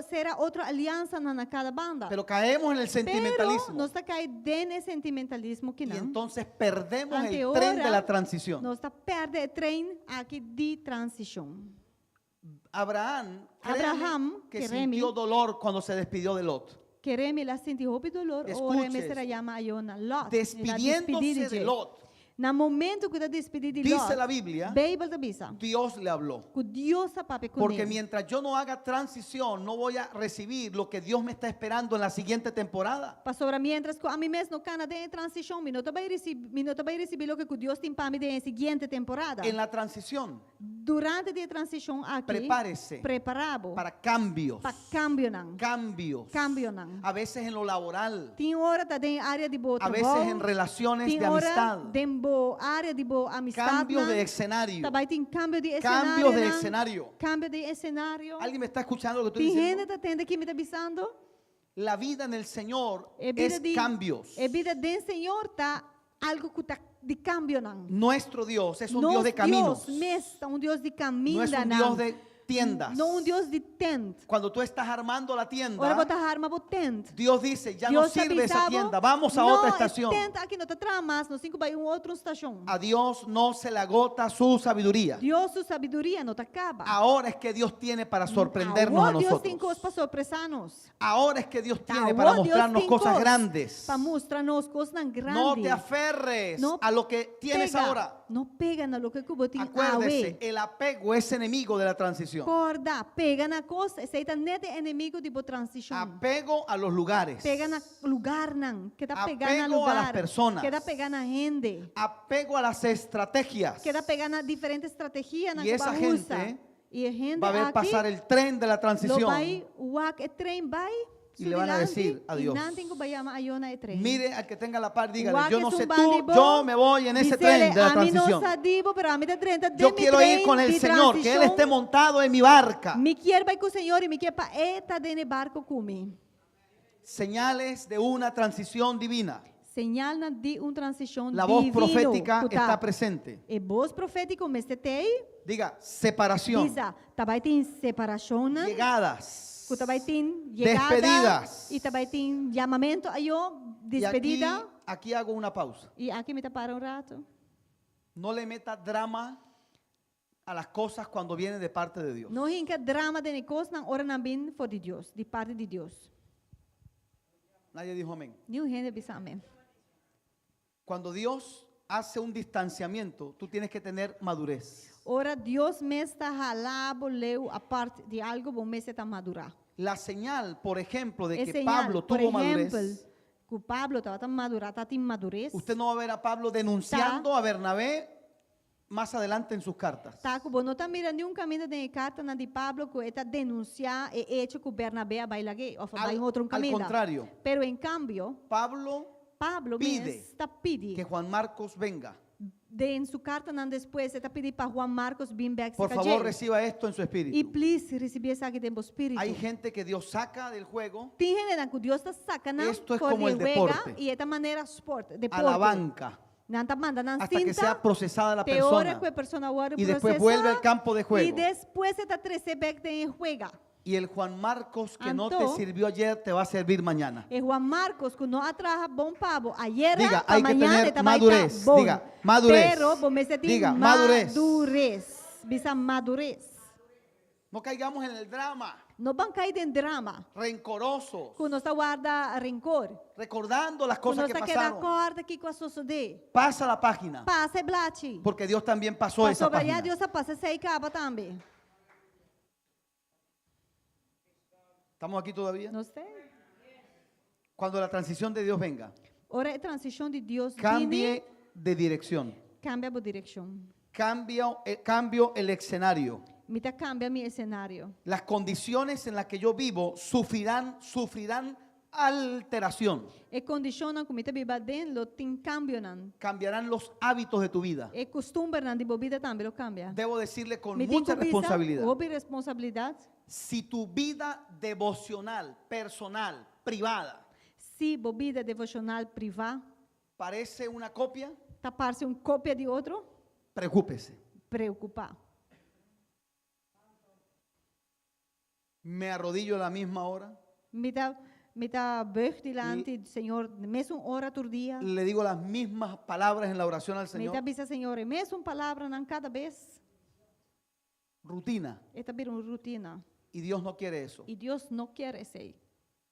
será outra aliança na cada banda. Pero caemos en el Pero sentimentalismo. nós está caindo nesse sentimentalismo que Y não. entonces perdemos Ante el tren de ora, la transición. Nós está perdendo o trem aqui de transição. Abraham, Abraham, que créeme. sintió dolor cuando se despidió de Lot. Queremos lá sentir roupa e dolor, Escuche ora me eso. será llama a Iona Lot. Despidiéndose de Lot, No momento que está despedido de dice Lot, la Biblia, Bible está bisa. Dios le habló. Que Deus está papi com Porque ele. mientras yo no haga transición, no voy a recibir lo que Dios me está esperando en la siguiente temporada. Pastora, mientras que a mim mesmo no Canadá em transição, me não vai receber o que Deus tem para mim na seguinte temporada. En la transición, Durante a transição aqui, prepárese preparado para cambios. para cambio não. Cambios. Cambio não. A veces en lo laboral, Tem hora tá em área de boa a veces en relaciones tem de hora amistad. de boa área de boa amistade. Cambios de escenario. Também tem cambio de cenário. Cambios de não. escenario. Cambio de escenario. ¿Alguien me está escuchando lo que Tem estoy gente diciendo? que está tendo aqui me está avisando. La vida en el Señor Vida es de cambios. vida do Senhor tá algo que tá de cambio não. Nuestro Dios es un Nos Dios de caminos. Deus mesmo, Deus de caminho No es un não. Dios de tiendas. Não Deus de tent. Cuando tú estás armando la Ora tienda, botar arma bo tent. Dios dice, ya no Deus sirve esa avisava, tienda, vamos a não, otra estación. Tent aqui não tá tramas, não cinco vai outra estação. A Dios no se le agota su sabiduría. Deus sua sabedoria não te acaba. Ahora es que Dios tiene para sorprendernos a Agora Deus tem coisas nosotros. para surpresarnos. Ahora es que Dios tiene Agora para Deus mostrarnos tem cosas coisas grandes. Para mostrar-nos coisas grandes. No te aferres No a lo que tienes pega, ahora. Não pega no que eu botinho Acuérdese, el apego es enemigo de la transición. Corda, pega na coisa, esse é nete inimigo de boa transição. Apego a los lugares. Pega na lugar não, que tá pegando na Apego a lugar. las personas. Que tá pegando na gente. Apego a las estrategias. Que tá pegando na diferentes estratégias na Y esa que gente usa. E a gente Va a ver aqui, pasar el tren de la lo transición. vai, o trem vai, Y le van a subiante, decir adiós. E não tem que vai chamar a Iona e trem. Mire al que tenga la par, dígale, Igual yo que no es sé un tú, bandido, yo me voy en ese tren de la a mí no transición. sadibo, pero a mí de 30 de Yo mi quiero ir tren con el de Señor, que Él transición. esté montado en mi barca. Me quer vai com o Senhor e me quer para estar dentro do barco comigo. Señales de una transición divina. Señal de uma transição La voz divino, profética que está tá. presente. E voz profética, mas tem, Diga, separación, diz, também tem separação, llegadas. que também tem chegada, Despedidas. e também tem chamamento, aí, Y aquí despedida. aquí hago una pausa. E aqui me para um rato. No le meta drama a las cosas cuando vienen de parte de Dios. Não hinka drama de negócio na hora na bin for de Deus, de parte de Deus. Nadie dijo amén. Nenhum rende bisa amém. Cuando Dios hace un distanciamiento, tú tienes que tener madurez. Ora Deus me está jalabo leu a parte de algo bom me está madurar. La señal, por ejemplo, de É que señal, Pablo por tuvo exemplo, madurez, que o Pablo estava tão madurado, está em madurez. usted no va a ver a Pablo denunciando a Bernabé más adelante en sus cartas. Tá, que não está mirando nenhum caminho de carta na de Pablo que está denunciar e hecho que o Bernabé vai lá ou vai em outro Al caminho. contrario, Pero em cambio, Pide Pablo mesmo está que pedindo Juan Marcos venga. em sua carta não depois está pedindo para Juan Marcos vir back Por favor, reciba esto en su e espíritu. please receber isso aqui dentro do espírito. Hay gente que Dios saca del juego Tem gente que Deus está sacando Esto es por como el de juega deporte. e esta maneira deporte. a la banca Não está mandando hasta que sea cinta. procesada la Te ora persona que a pessoa ora y después vuelve al campo de e juego. depois está trazer back em juega. Y el Juan Marcos que no te Anto- sirvió ayer te va a servir mañana. E Juan Marcos, que não atraja bom pavo, ayer Diga, para hay que amanhã tener está madurez. bom. Diga, madurez. Pero bom se tem Diga, madurez. madurez. Bisa madurez. No caigamos en el drama, Não vão cair em drama. rencorosos, Que não está guarda rancor. recordando las Que não cosas que está querendo pasaron. acorda que com a suceder. Pasa la página, Passa e blate. porque Dios también pasó esa Sobre allá, página. Deus passa e acaba também. ¿Estamos aquí todavía? Não sei. Cuando la transición de Dios venga, Ora a transição de Deus cambie de dirección, cambia a direção. cambio el escenario. Me cambia meu cenário. Las condiciones en las que yo vivo sufrirán alteración. E condiciona como está viva dentro, tem cambio não. Cambiarán los hábitos de tu vida. E costume não de bebida também lo cambia. Debo decirle con Me mucha responsabilidad. Houve responsabilidade. Si tu vida devocional, personal, privada, Se bebida devocional privada parece una copia, taparse cópia de outro, preocúpese. preocupar. Me arrodillo a la misma hora, Me dá buig delante do Senhor, mesmo hora por dia. le digo las mismas palabras en la oración al Me Señor. dá bisa Senhor, e mesmo palavra não cada vez. Rutina. É também uma rotina. Y Dios no quiere eso. E Deus não quer isso aí.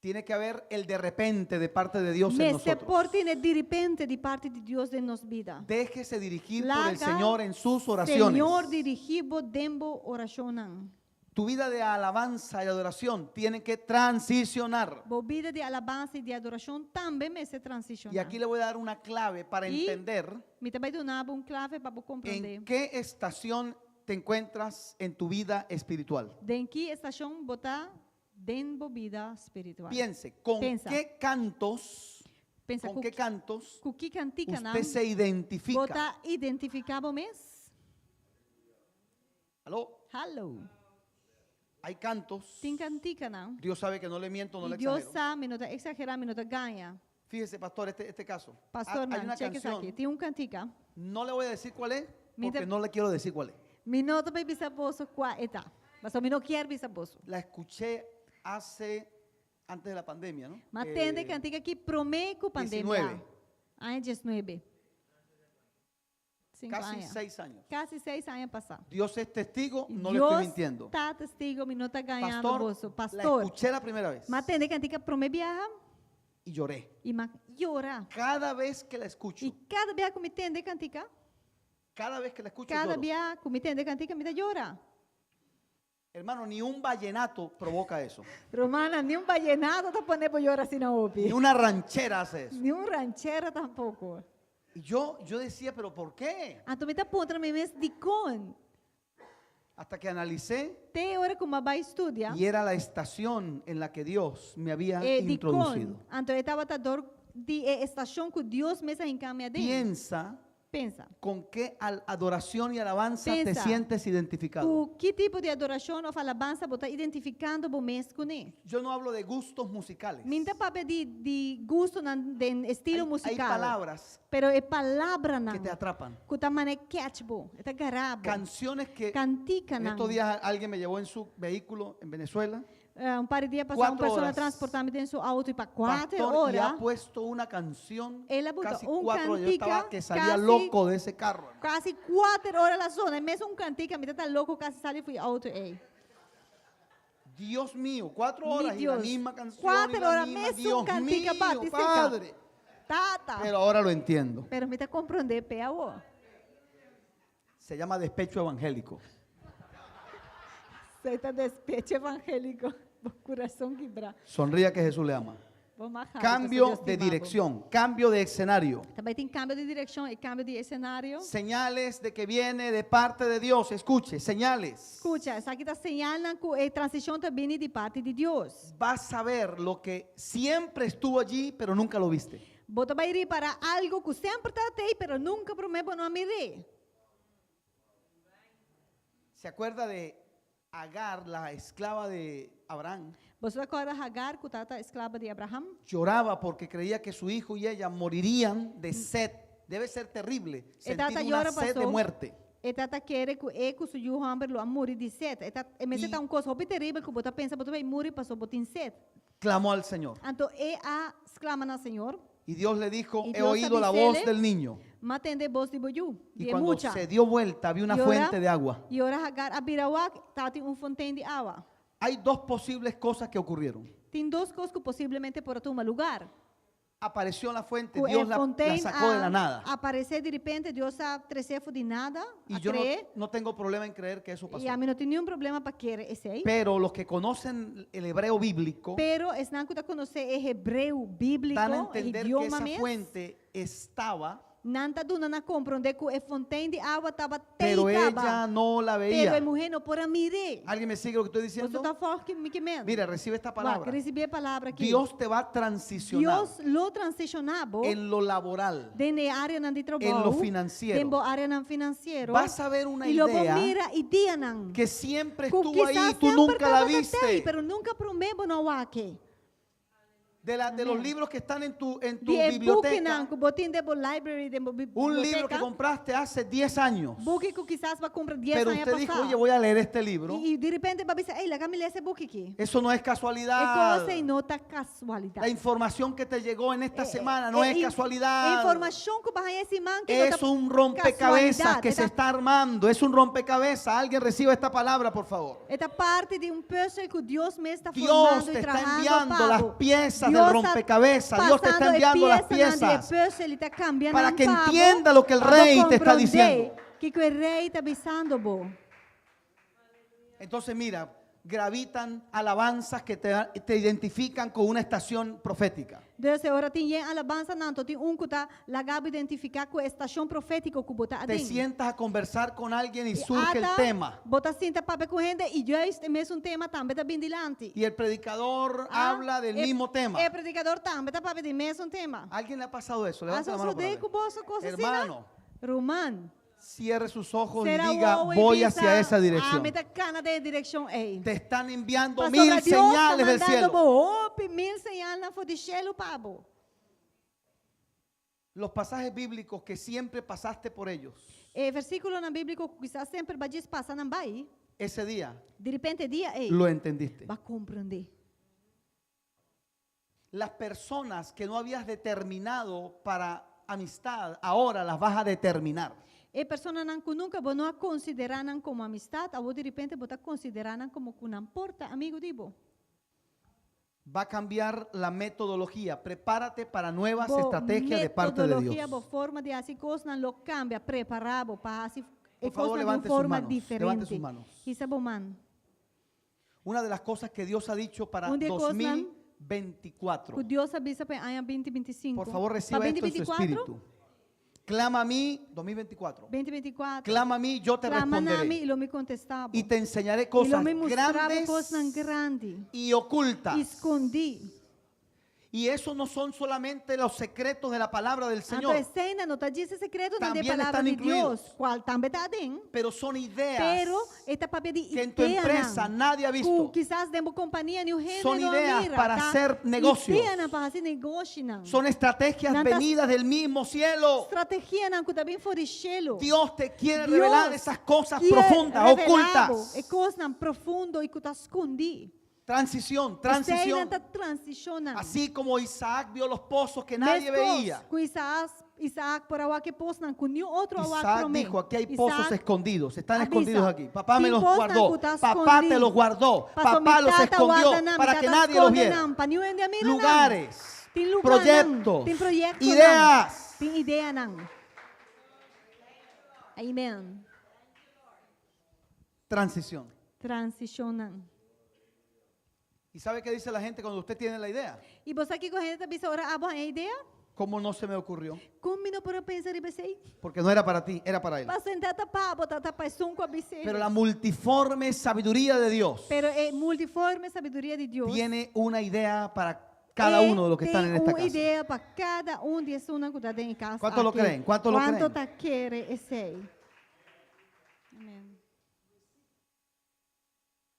Tiene que haber el de repente de parte de Dios en Mas se nosotros. porte de repente de parte de Deus em nossa vida. Déjese dirigir por Laga, el Señor en sus oraciones. Senhor dirigibo dembo oracionan. Tu vida de alabanza y adoración tiene que transicionar. Bobida de alabança e de adoração também me se transiciona. Y aquí le voy a dar una clave para Y entender me também donava clave para compreender. en qué estación te encuentras en tu vida espiritual. De em que estação botar dentro vida espiritual. Piense, ¿con Pensa. qué cantos, Pensa con qué cantos com que cantica não? usted se identifica? Botar identificável mes? ¿Aló? Hello. Hay cantos. Tem cantica não? Dios sabe que no le miento, no E le Deus exagero. sabe, não está exagerando, não está ganha. Fíjese, pastor, este caso. Pastor, Hay não, una cheque isso aqui. canción, Tem cantica. no le voy a decir cuál es, Mira- porque no le quiero decir cuál es. Me nota para bisaboso qual está. Mas eu não quero bisaboso. La escuché antes de la pandemia, ¿no? Mas tem cantica que promete pandemia. 19. Ai, 19. 5 Casi anos. 6 años. Casi 6 anos passados. Dios es testigo, no le estoy mintiendo. está testigo, me não está ganhando Pastor, bolso. la Pastor, escuché la primera vez mas tem cantica promete viajar y lloré. e llora. Cada vez que la escucho, E cada vez que me tem de cantica, cada vez que la escucho cada lloro. vez que me tem de cantica, me dá llora. Hermano, ni un vallenato provoca eso. Romana, nenhum vallenato tá pondo para llorar se não ouve. Ni una ranchera hace eso. Nenhum ranchera tampouco. Y yo decía, pero ¿por qué? Então me tá pondo me mes de con. Hasta que analicé Tem hora que uma vai estudar. y era la estación en la que Dios me había De introducido. con. Então eu estava dor de estação que Deus me encaminha dentro. Piensa Pensa. con qué adoración y alabanza te Pensa. sientes identificado. Com que tipo de adoração ou alabança você está identificando o mês com ele? Yo no hablo de gustos musicales. Minta papo de gosto de estilo Hay musical. palabras Pero é palavra não. que te atrapan. Que está mané catchable, está garabo. Canciones que Cantica en não. estos días alguien me llevó en su vehículo en Venezuela um par de dias passar 4 pessoa horas. transportar-me dentro do seu auto e para 4 Pastor, y ha horas, puesto una canción Él ha puesto casi un 4 horas. Yo estaba cantica que salía casi- loco de ese carro. hermano. quase 4 horas na zona, mesmo cantica, me tá louco, quase sali fui auto, ei. Dios mío, 4 Mi horas y la Dios. misma canción. 4 y la horas, misma, mesmo Dios cantica, mío, bate, Padre. Tá. Pero ahora lo entiendo. Pero me tá compreender, P.A.O. Se llama despecho evangélico. Aceita despecho evangélico, coração quebrar. Sonría que Jesús le ama. Vamos rápido, Cambio pastor de Deus te dirección, cambio de escenario. amava. Também tem cambio de direção e cambio de cenário. Señales de que viene de parte de Dios. Escuche, señales. Escuta, essa aqui está señalando que a transição também de parte de Deus. Vas a ver lo que siempre estuvo allí, pero nunca lo viste. Bota vai ir para algo que sempre está aí, pero nunca prometo não mirei. ¿Se acuerda de Agar, la esclava de Abraham? Você acorda Hagar, que estava escrava de Abraham? Lloraba porque creía que su hijo y ella morirían de sed. Debe ser terrible sentir Tata una llora, sed de pastor. muerte. E tata querer que e que o homem lo amori de sete. Mas E- está um coisa muito terrível que bota pensa, bota vai morrer, passou bota em sete. Clamó al Señor. Então a exclama na Senhor, Y Dios le dijo, Y he Dios oído la avisele. voz del niño. matende voz de boiú, Y de cuando mucha. se dio vuelta, vio una Y ahora- fuente de agua. E ora Hagar abirawa, tati fontaine de água. Hay dos posibles cosas que ocurrieron. Tem duas coisas que possivelmente por tomar lugar. Apareció la fuente, Que Dios a la fontaine sacó de la nada. aparecer de repente, Deus a trazer de nada, Y a yo creer. no tengo problema en creer que eso pasó. E a mim não tem nenhum problema para querer esse aí. Pero los que conocen el hebreo bíblico Pero es não que conhecer o hebreu bíblico, dan a o entender que idioma esa mesmo. fuente estaba, Não está dando a compreender que a fontaine de água estava pero ella teitaba. no la Pero a veía. mulher não pôra mirar. ¿Alguien me sigue lo que estoy Você diciendo? está forte que menos. Mira, recibe esta palabra. Receber a palavra aqui. Dios te va a transicionar Deus lo transicionava en lo laboral, dentro da área de trabalho, en lo financiero. dentro da área financeira. Vas a ver una E logo idea mira e dia não. que siempre Que estuvo ahí, quizás tú sempre nunca la estava até aí, viste. pero nunca promebo não aqui. De los Amén. libros que están en tu De book biblioteca, não, que botin de library, de un libro que biblioteca. compraste hace 10 años, Book que quizás vai comprar 10 pero anos usted dijo, passado. oye, voy a leer este libro. E de repente vai pensar, ei, legal me ler esse book aqui. Eso no es É casualidad. coisa e nota casualidade. La información que te llegó en esta semana no es A casualidad. informação que vai esse man que Es un rompecabezas casualidade. que se está armando. Es un rompecabezas. Alguien reciba esta palabra, por favor. Esta parte de puzzle que Deus me está Dios formando te e está trabajando, enviando las Pablo. piezas Dios del está rompecabezas. Dios te está pasando enviando las pieza piezas de puzzle, ele está cambiando para en que Pablo, entienda lo que el para rey te está comprender diciendo. que el rey está avisando vos. Entonces, mira, gravitan alabanzas que te identifican con una estación profética. Deus agora tem alabança não, tem que está lagado identificar com a estação profética que botar Te adentro. sientas a conversar con alguien y surge el tema. Bota cinta para correndo e já este mesmo tema também está bem delante. Y el predicador Ah, habla del e- mismo tema. E predicador também está para o mesmo tema. ¿A alguien le ha pasado eso? Levanta la Aso mano para de ver. que bolsa coisa assim, Hermano, Romano. cierre sus ojos y Será diga, wow, voy e hacia pensa, esa dirección. meta cana de direção aí. Te están enviando Pastor, 1000 Deus señales del está cielo. mandando 1000 señales na foto de cielo, Pablo. Los pasajes bíblicos que siempre pasaste por ellos, Versículo na Bíblia que quizás sempre vai passar na Bahia. ese día De repente dia aí lo entendiste. vai compreender. Las personas que no habías determinado para amistad, ahora las vas a determinar. E pessoas que nunca vão não considerar como amistade, ou de repente vão considerar como que não importa amigo dibo. Va a cambiar la metodología. Prepárate para nuevas Bo estrategias de parte de metodologia, bo Dios. forma de fazer coisas não lo cambia, preparado para fazer Por favor, coisas de levante uma sus forma manos. Levante sus diferente. manos. Isso é bom, man. Una de las cosas que Dios ha dicho para Un día cosas 2024. Que Deus avisa para ano 2025. Por favor, reciba esto en su espíritu. Clama a mí, 2024. 2024. Clama a mí, yo te Clama a mim responderé. e lo me contestava. Y te enseñaré E lo cosas me mostrava grandes coisas grandes. y ocultas. Escondi. Y eso no son solamente los secretos de la palabra del Então, Señor, essa ainda não está dizendo segredo na También palavra están de incluidos. Deus, qual também está dentro. pero son ideas Pero esta papel de que en tu empresa nadie ha visto. quizás dentro companhia no reino Son não ideas mira, para tá? hacer negocios. Ideia não para fazer negócio não. Son estrategias Nantas- venidas del mismo cielo. Estratégia não que também for chelo. Dios te quiere Dios revelar esas cosas quiere profundas, revelar ocultas. e coisas profundo e que está escondido. Transición, Você ainda transición. está transicionando. Así como Isaac vio los pozos que nadie veía. Com Isaac por agua que posnan, com nenhum outro agua Isaac que dijo, aquí hay pozos escondidos, están avisa, escondidos aquí. Papá me "Tem los poço guardó, que tá papá te escondido. los guardó, Pastor, papá mi los tata escondió guarda nam, para mi que tata nadie los esconde viera. nam, pa nenhum ainda mira nam. Lugares, Tem lugar proyectos, nam, tem projeto ideas. nam, tem ideia nam. Amen. Transición. Transicionando. ¿Y sabe qué dice la gente cuando usted tiene la idea? E você aqui correndo também se ora a ideia? ¿Cómo no se me ocurrió? Como não para pensar em você? Porque no era para ti, era para él. Para sentar tapar, botar tapar som com a você. Pero la multiforme sabiduría de Dios Pero é multiforme sabedoria de Deus. tiene una idea para cada uno de los que están en esta Tem casa. uma ideia para cada de esses que está em casa. ¿Cuántos lo aqui. creen? ¿Cuántos lo Quanto creen? tá querer esse? Amém.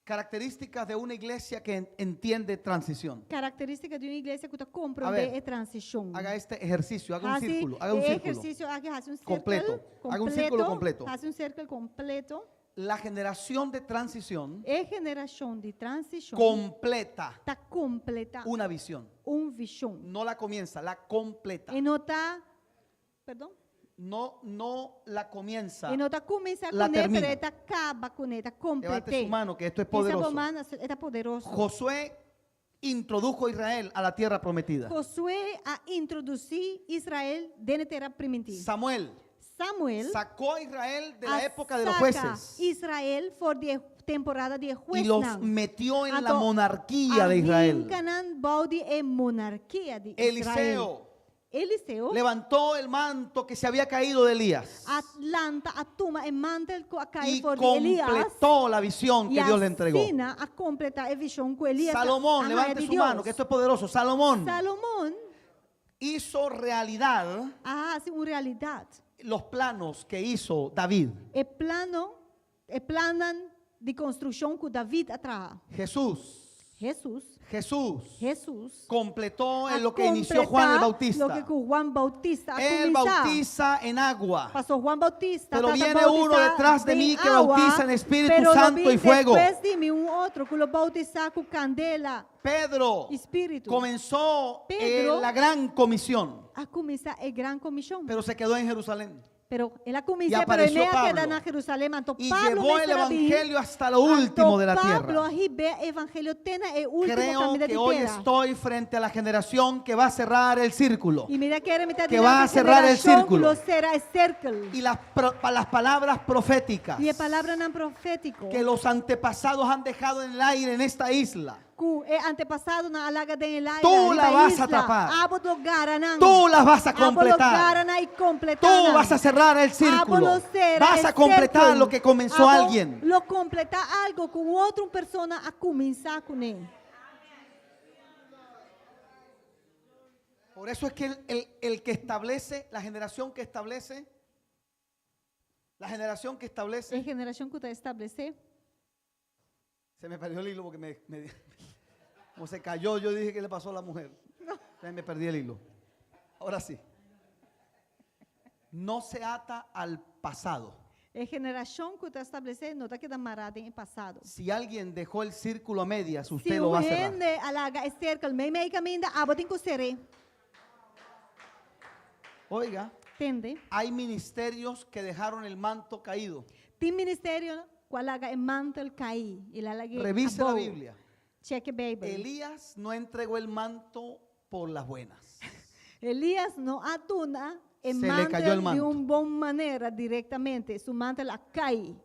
Características de una iglesia que entiende transición. Característica de uma igreja que está A ver, compreender a transição. Haga este ejercicio, haga un Hace círculo, haga un círculo. exercício, hace um Completo. círculo Haga un círculo completo. Hace um círculo completo. La generación de transición É geração de transição. completa Está completa una visión. visão. No la comienza, la completa. E não está, perdão? No la comienza. E não está começando La com ele, termina. está acaba com ele, está Levante completa. su mano que esto es Essa poderoso. romana está poderoso. Josué introdujo a Israel a la tierra prometida. Josué a introduzir Israel dentro da terra primitiva. Samuel Samuel sacó a Israel de la a época de los saca jueces Israel for de temporada de y juez. los não. metió en la Ato monarquía de Israel. arrincanan balde e monarquia de Israel. Eliseu levantó el manto que se había caído de Elías Atlanta a tuma e mantel a cair y for de Elias. completó la visión que Dios le entregó. assina a completar a visão com Elias. Salomón, a levante de su Deus. mano, que esto es poderoso. Salomón Salomón hizo realidad hace uma realidade. los planos que hizo David. Planan de construção que David atrás. Jesus Completó a en lo que inició Juan el completar lo que Bautista. Juan Bautista Él começar. bautiza en agua, Pastor Juan Bautista pero trata viene bautizar uno detrás de em mí que agua, bautiza en Espíritu pero lo Santo vi y fuego. Después de mí outro que lo bautizar com candela, Pedro Espírito. comenzó Pedro la gran comisión, A começar a gran comissão. pero se quedó en Jerusalén. Pero ela Y começou, pero apareció ele queda Pablo. na Jerusalém, então Y Pablo llevó el evangelio hasta lo último de la Pablo tierra. arribe evangelho tena e último Creo caminho que de hoy terra. estoy frente a la generación que va a cerrar el círculo. E mira que era metade Que va a cerrar el círculo. Será el círculo. Y las palabras proféticas E a palavra não profético. que los antepasados han dejado en el aire en esta isla, Que antepassado na alaga de aire. Tú la vas a atrapar. Tú las vas a completar. Tú vas a cerrar el círculo. Vas a completar lo que comenzó alguien. Lo completar algo com outra pessoa a começar com ele. Por eso es que el que establece, la generación que establece, É a geração que está estabelecer. se me perdió el hilo porque como se cayó, yo dije que le pasó a la mujer. Entonces me perdí el hilo. Ahora sí. No se ata al pasado. É a geração que está estabelecendo, não está quedando marada em passado. Si alguien dejó el círculo a medias, Se usted lo o va a cerrar. rende alaga é cerca, meio caminho da água tem que ser. Oiga, Entende? hay ministerios que dejaron el manto caído. Tem ministério com alaga é mantel cair. Ele alaga Revise la Biblia. Check Bible. Elías no entregó el manto por las buenas. Elias não atuna e Se le cayó el mantel de manto. boa maneira diretamente. Su mantel a cai.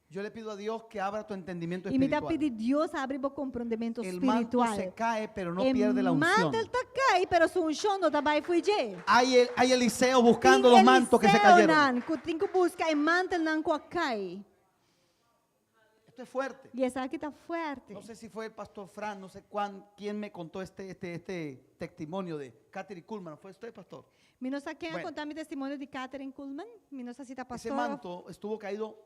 Yo le pido a Dios que abra tu entendimiento E me dá espiritual. pedir Deus abre o compreendimento El manto espiritual. se cae, pero no pierde la unción. mantel está cai, pero su unção não vai fugir. Hay Eliseo buscando los mantos que se cayeron. Tem que buscar e mantel não cai. Esto es fuerte. E essa aqui está forte. No sé si fue el pastor Fran, no sé quién me contó este testimonio de Catherine Kuhlman. ¿Fue usted, pastor? Me não sei quem Bueno. contar meu testemunho de Catherine Kuhlman. Me não sei se está Ese pastor. manto estuvo caído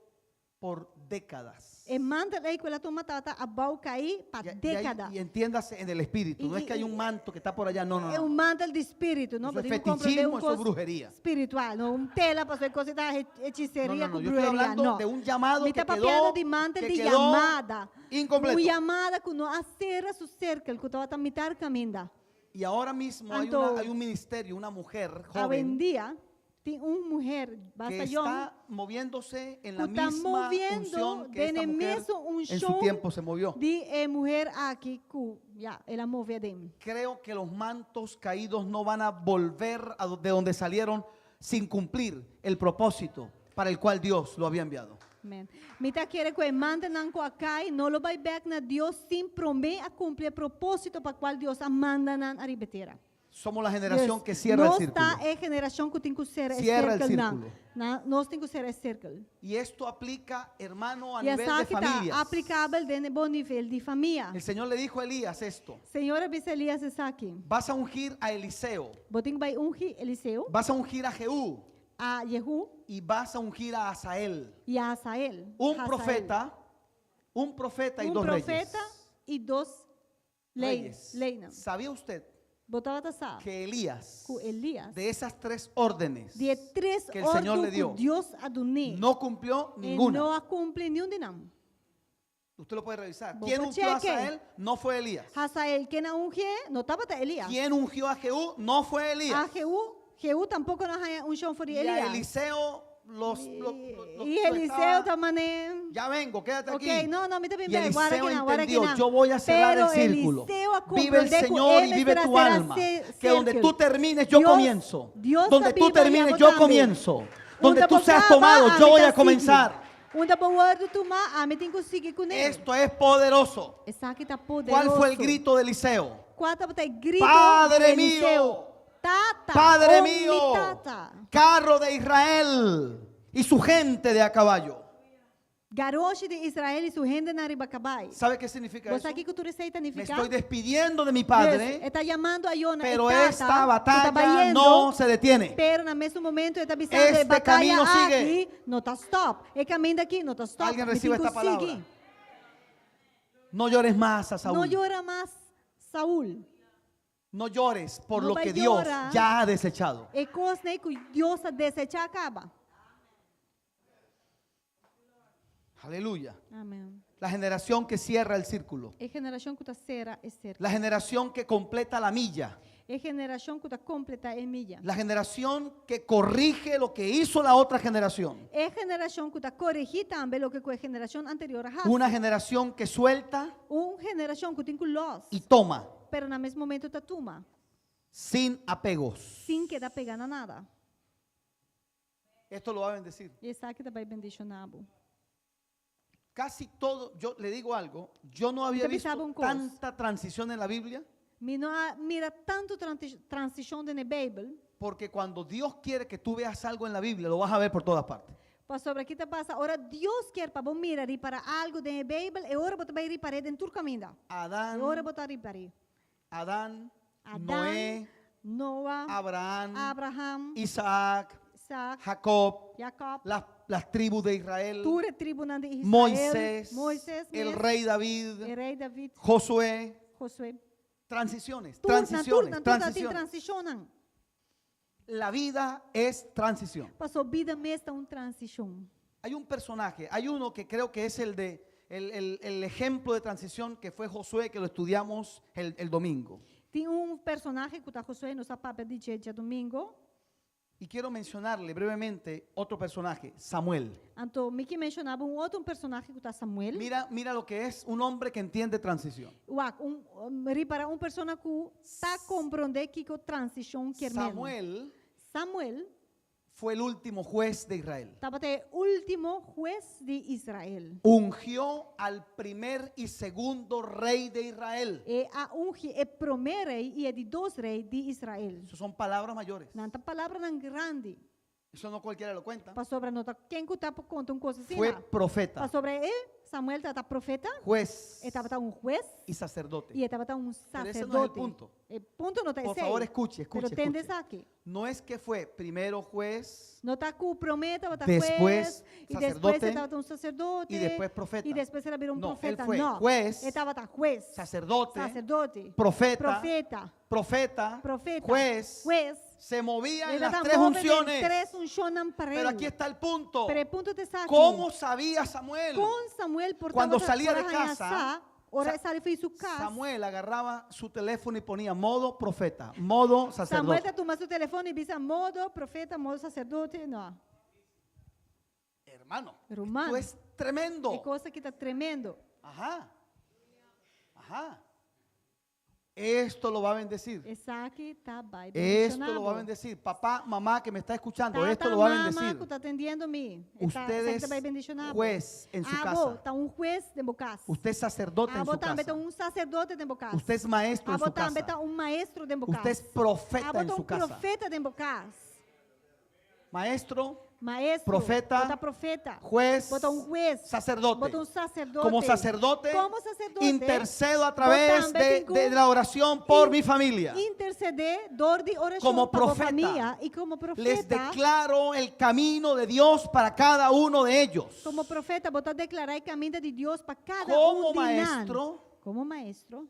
por décadas. E mantel aí quella tua matata a bau cair para década. Y entiéndase en el espíritu. No es que hay un manto que está por allá, no, no, É um no. mantel de espírito, não? Isso é Podemos compreender fetichismo, isso é brujeria. espiritual, não tela para fazer coisa da hechiceria No, no, no, com yo estoy brujeria, hablando não. de un llamado Me que está quedó, papiando de mantel que de quedó chamada. incompleto. Uma chamada que não acera su cerca, que estava a mitar caminda. Y ahora mismo Anto- hay un ministerio, una mujer Hoje em joven dia, tem uma mulher, que basta young, está moviéndose en la que está misma moviendo unción que de esta mujer mesmo en su unção tiempo se movió. de mulher aqui que ela move dem. Creo que los mantos caídos no van a volver de donde salieron sin cumplir el propósito para el cual Dios lo había enviado. Amen. Mita quer que manda não com a cai, não lo vai back na Deus sem prometer a cumprir o propósito para qual Deus a manda na a ribetera. Somos la generación que cierra el círculo. Nós é geração que tem que ser Cierra el círculo. círculo. Nós tem que ser esse círculo. Y esto aplica, hermano, a E nivel essa de que está familias. aplicável de bom nível de família. El Señor le dijo a Elías esto: Senhora Biselias essa aqui. vas a ungir a Eliseo, Botem vai ungir Eliseu, vas a ungir a Jehú a Jehu y vas a ungir a Asael. e a Asael. Un Hazael. profeta y Um dos profeta reyes. e dos leis. ¿Sabía usted Botava taçar. que Elías, Com Elias. de esas tres órdenes, De três que el Señor le ordens dio, que Deus adonou, no cumplió e ninguna? não a cumpre nenhum de não. Usted lo puede revisar. Vos ¿Quién ungió a cheque. Asael? No fue Elías. Hazael, quem não unge, não estava até Elias. ¿Quién ungió a Jehú? No fue A Elías. Jehu tampouco não é unção por Y a Elias. Eliseo E Eliseu também. Ya vengo, quédate aquí. Ok, no, me está Y bien, guarda Eliseo que no, guarda que entendió, no. yo voy a cerrar Pero el círculo. Eliseo a Vive el comprender que Señor y él vive será- tu será alma. ce- Que donde círculo. tú termines, yo Dios- comienzo. Dios Donde tú sabía, termines, vamos yo también. comienzo. Donde tú Onde seas você tomado, vai, yo voy a me comenzar. Onde a word tomar, a me tem que seguir com ele. Esto es poderoso. Essa aqui está poderoso. ¿Cuál fue el grito de Eliseo? Qual está o grito Padre de Eliseu? mío. Tata, Padre mi mío, tata. carro de Israel y su gente de a caballo. Garoto de Israel e sua gente na Ribacabai. ¿Sabe qué significa Você eso? aqui que tu receita Me significa? estoy despidiendo de mi padre, Está chamando a Yona. pero e tata, esta que tá batalla vaiendo, no se detiene. Pero no mesmo momento ele está avisando Este a batalha caminho sigue. aqui não está stop. E caminho daqui não está stop. Alguien Me recibe tem que esta palabra. seguir. No llores más a Saúl. Não llora mais Saúl. No llores por No lo va que a Dios llorar. ya ha desechado. E coisa que Deus a desechar acaba. Aleluya. Amém. La generación que cierra el círculo. É geração que está será e cerca. La generación que completa la milla. É geração que está completa em milha. La generación que corrige lo que hizo la otra generación. É geração que está corrigir também o que a geração anterior fez. Una generación que suelta Geração que tem que los. y toma Pero no mesmo momento está toma. sin apegos. Sem quedar pegando nada. Esto lo va a bendecir. E essa aqui também bendicionado. Casi todo, yo le digo algo, yo no había Te visto pensaba un cosa. tanta transición en la Biblia, Mira tanto transição na Bíblia. porque cuando Dios quiere que tú veas algo en la Biblia, lo vas a ver por todas partes. Pastor, aqui te passa. Ora, Deus quer para você mirar para algo da Bíblia e ora você vai reparar em todo caminho. E ora você reparar. Adán, Adán, Noé, Noah, Abraham, Abraham, Isaac, Isaac, Jacob, Jacob, las tribus de Israel, toda tribo de Israel, Moisés, el rey o David, rei David, Josué. Josué. Transiciones, Tudo transiciones, tem transiciones. transicionam. La vida es transición. Passou vida mesmo é uma transição. Hay un personaje, hay uno que creo que es el ejemplo de transición que fue Josué, que lo estudiamos el domingo. Tem personagem que está Josué no papel de dia domingo. Y quiero mencionarle brevemente otro personaje, Samuel. Então, Mickey mencionava outro personagem que está Samuel. Mira lo que es un hombre que entiende transición. Repara, persona que está compreendendo que transição quer Samuel fue el último juez de Israel. estava até último juez de Israel. Ungió al primer y segundo rey de Israel. E a unge é primeiro rei e é de dois reis de Israel. Eso son palabras mayores. Nanta palavra não grande. Eso no cualquiera lo cuenta. Para sobre nota quem que está por conta uma coisa assim. Fue profeta. Para sobre Samuel estaba profeta, juez estaba un juez y sacerdote. y estaba un Pero ese no es el sacerdote. punto. El punto no está Por ese. favor, escuche, Pero escuche, tendes escuche. aquí. No es que fue primero juez No está cu prometa, está Después juez, y después sacerdote, estaba un sacerdote, y después profeta. y después era un No, profeta. él fue no, juez, estaba juez, sacerdote, sacerdote, profeta, profeta, profeta, profeta, juez. juez. Se movía en Ele las tá tres movendo em unciones. três uncionam para Pero ele. aquí está el punto. Pero el punto está aquí. ¿Cómo sabía Samuel? Com Samuel por Cuando estava salía de por casa, arranhar, ora Sa- sale fez su casa. Samuel agarraba su teléfono y ponía modo profeta, modo Samuel sacerdote. está tomando seu telefone e diz modo profeta, modo sacerdote, não. Hermano, Romano. esto es tremendo. É coisa que está tremendo. Ajá. Ajá. Esto lo va a bendecir. Essa aqui tá bem Esto lo va a bendecir. Papá, mamá que me está escuchando, Tá, esto lo va a mama bendecir. que está atendendo-me. Usted es juez en su casa. Está juez dentro de casa. Usted es sacerdote en su também casa. está sacerdote dentro de casa. Usted es maestro en su também está casa. maestro dentro de casa. Usted es profeta en tá su casa. profeta dentro de casa. Maestro, Maestro, Profeta, bota profeta, juez, bota juez, sacerdote. bota sacerdote. Como sacerdote, Como intercedo a través também de la oración por mi familia. Interceder, dor de oração Como para a profeta, família e como Les profeta, declaro el camino de Dios para cada uno de ellos. como profeta, botar declarar o caminho de Deus para cada Como de maestro, como maestro,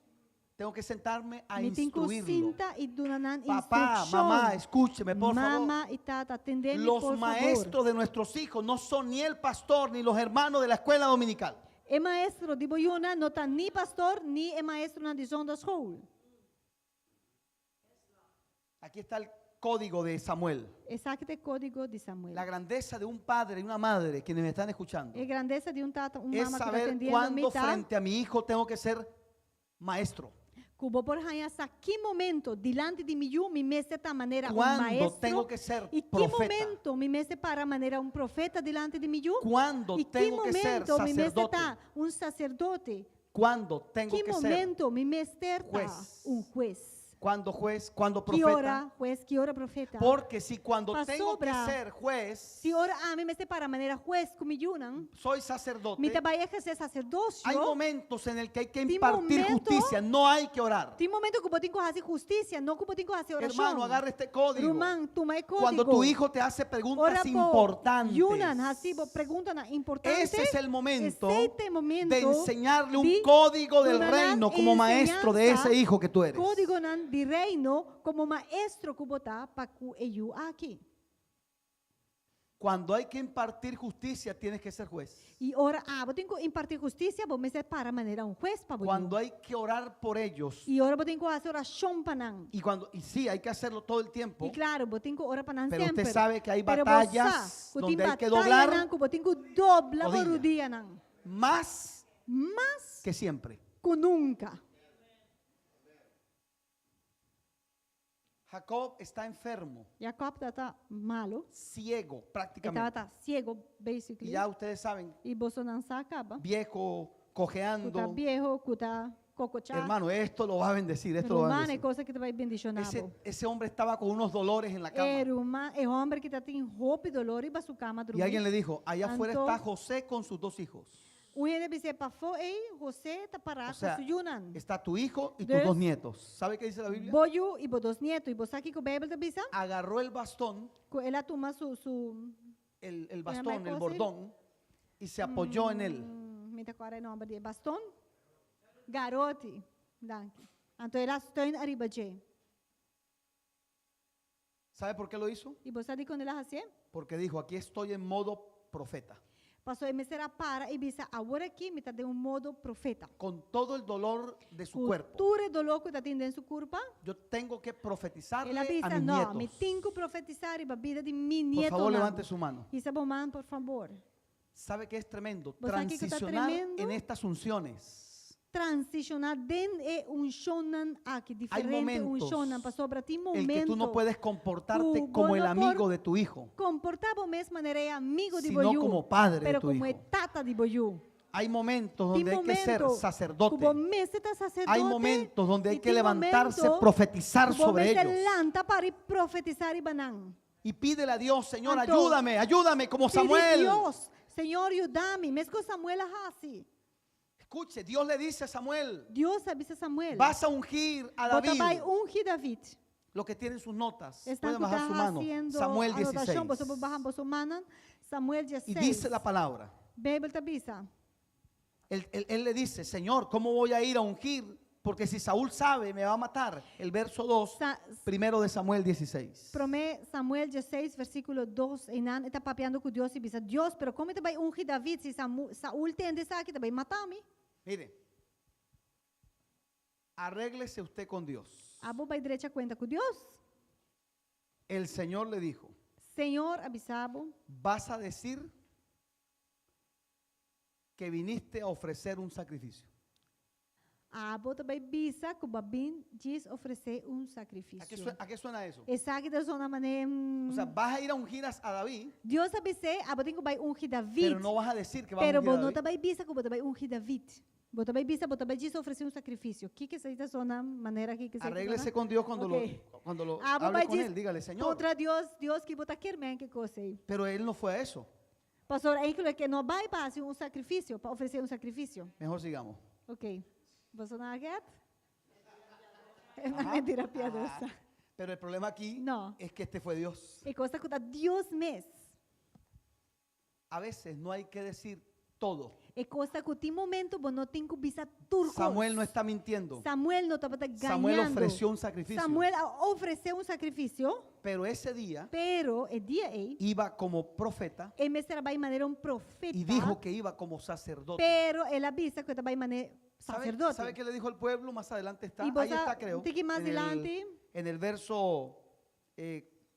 tengo que sentarme a me tenho que instruirlo. sentar e donar Papá, instrução. mamá, escúcheme por favor. Mamá e tata, atendeme Los por maestros favor. de nuestros hijos no son ni el pastor ni los hermanos de la escuela dominical. E maestro de Boiuna não está nem pastor, nem é maestro na visão da escola. Aquí está el código de Samuel. Esse aqui é o código de Samuel. La grandeza de un padre y una madre, quienes me están escuchando, É grandeza de tata, es mama que está saber atendendo cuándo me tá. frente a mi hijo tengo que ser maestro. Cubo por hanyasa, que momento dilante de mim me mece da maneira Cuándo maestro tengo que ser e que profeta. momento me mece para maneira profeta dilante de mim Cuándo e que tengo que ser momento me mece sacerdote. da sacerdote Cuándo tengo que que ser momento me mece da juez. juez cuándo juez, cuándo que profeta. hora juez que hora profeta Porque si cuando Pa tengo que sobra. ser juez, se ora me mece para maneira juez comigo não soy sacerdote, me vai exercer sacerdócio hay momentos en el que hay que Tem impartir momento- justicia, no hay que orar. tem momento que eu tenho que fazer justiça não que eu tenho que fazer oração Hermano, agarra este código. Román, toma el código. Cuando tu hijo te hace Ora preguntas po, importantes, Yunan, así, pregunta importante. ese es el momento Este momento de enseñarle un de código del donar reino como maestro de enseñanza, ese hijo que tú eres. Código nan de reino como maestro que botar para que eu aqui. Cuando hay que impartir justicia, tienes que ser juez. E ora, eu tenho que impartir justiça, vou me ser para maneira juez para Cuando hay que orar por ellos, E ora, eu tenho que fazer oração para nan. y sí, hay que hacerlo todo el tiempo, E claro, eu tenho que orar para nan pero sempre. usted sabe que hay Pero batallas você, donde hay que batalha doblar nan, que eu tenho que doblar rodilla. o rodilha nan. más Mas que siempre. que nunca. Jacob está enfermo, Jacob está malo. ciego Ele prácticamente. estava ciego, Y basically. ya ustedes saben, E Bolsonaro se acaba. viejo, Cuta cojeando. viejo, cuta cocochá. Hermano, esto lo va a bendecir, esto lo va a Romano é bendecir. coisa que te vai bendicionar. Ese hombre estaba con unos dolores en la É cama. homem que tem roupa e dolor e vai sua cama Y alguien le dormir. dijo, allá afuera Anto- está José con sus dos hijos. Ele disse para fora, ei, você está parado O sea, com Yunan. está tu hijo y tus There's- dos nietos. ¿Sabe qué dice la Biblia? Boyu e dos netos. E você aqui com a Bíblia da bisa? Agarró el bastón, Ela toma su el llama bastón, el cosa? bordón, y se apoyó en él. Me tá qual é o nome de bastão? Garote. Danke. Então ela está arriba de. ¿Sabe por qué lo hizo? E você diz quando ela fazia? Porque dijo, aquí estoy en modo profeta. Passou a me será para e bisa agora aqui me tá de modo profeta. Con todo el dolor de su cuerpo. Cultura do louco está tendo em sua curva. Yo tengo que profetizarle Ela a bisa, mis não, me nietos. tenho que profetizar e a vida de mi Por nieto. favor, não. levante su mano. Isabel man, por favor. ¿Sabe qué es tremendo? ¿Vos sabés qué está Transicionar tremendo? en estas unciones. Transicionar dentro é shonan aqui, diferente momentos shonan, para sobre ti El momento. que tú no puedes comportarte Tu como el gono por- amigo de tu hijo. Comportava mesma maneira é amigo de Sino boiú, como padre de pero tu como é hijo. tata de boiú. Hay momentos Tem donde hay que ser momento, sacerdote. Como mes está sacerdote. Hay momentos donde hay e que tem levantarse, momento, profetizar como sobre mes se ellos. levanta para ir profetizar e banan. Y pídele a Dios, Señor, Anto, ayúdame, ayúdame como Pide Samuel. Dios, Senhor, ayúdame. Mesmo Samuel assim. Escuche, Dios le dice a Samuel, Deus avisa Samuel. vas a ungir a Bota David. vai ungir David. Lo que tienen sus notas, Estão pueden bajar su mano. haciendo Samuel anotação, 16. você vai barrar você mano. Samuel Y 16. dice la palabra. Bíblia avisa. Él le dice, Señor, ¿cómo voy a ir a ungir? Porque si Saúl sabe, me va a matar. El verso 2, primero de Samuel 16. Samuel 16, versículo 2, Enan está papeando com Deus e diz, Deus, pero como te vai ungir David se Saúl tem de saber que te vai matar-me? Mire, arréglese usted con Dios. Abo vai direita conta com Deus. El Señor le dijo, Senhor, avisabo, vas a decir que viniste a ofrecer un sacrificio. abo também bisa que o babin diz oferecer sacrifício. ¿A qué suena eso? Essa que é uma maneira. O sea, vas a ir a ungir a David, Deus avise, abo tem que vai ungir David. pero no vas a decir que vas a Pero ungir a não David. também bisa que vai ungir David. Vou também bisa, vou também diz oferecer sacrifício. O que essa é uma maneira que você Arréglese con Dios cuando Ok. cuando lo Abo hable vai con diz él. Dígale, Señor. contra Deus, Deus que bota quermen que coisa aí. Pero él no fue a eso. Pastor, é que não vai para sacrifício, para oferecer sacrifício. Mejor sigamos. Ok. Você não quer? É uma mentira piadosa. Pero el problema aquí No. es que este fue Dios. É coisa que Deus mesmo. A veces no hay que decir todo. É coisa que tem momento você não tem que bisa turcos. Samuel no está mintiendo. Samuel não estava ganhando. Samuel ofreció un sacrificio. Samuel ofereceu sacrifício, Pero ese día pero o dia aí, iba como profeta ele mesmo trabalha de maneira profeta. y dijo que iba como sacerdote. Pero ele avisa que trabalha de maneira sacerdote. ¿Sabe qué le dijo el pueblo? Más adelante está. E Ahí você está, creo. tem que ir mais adiante, En el verso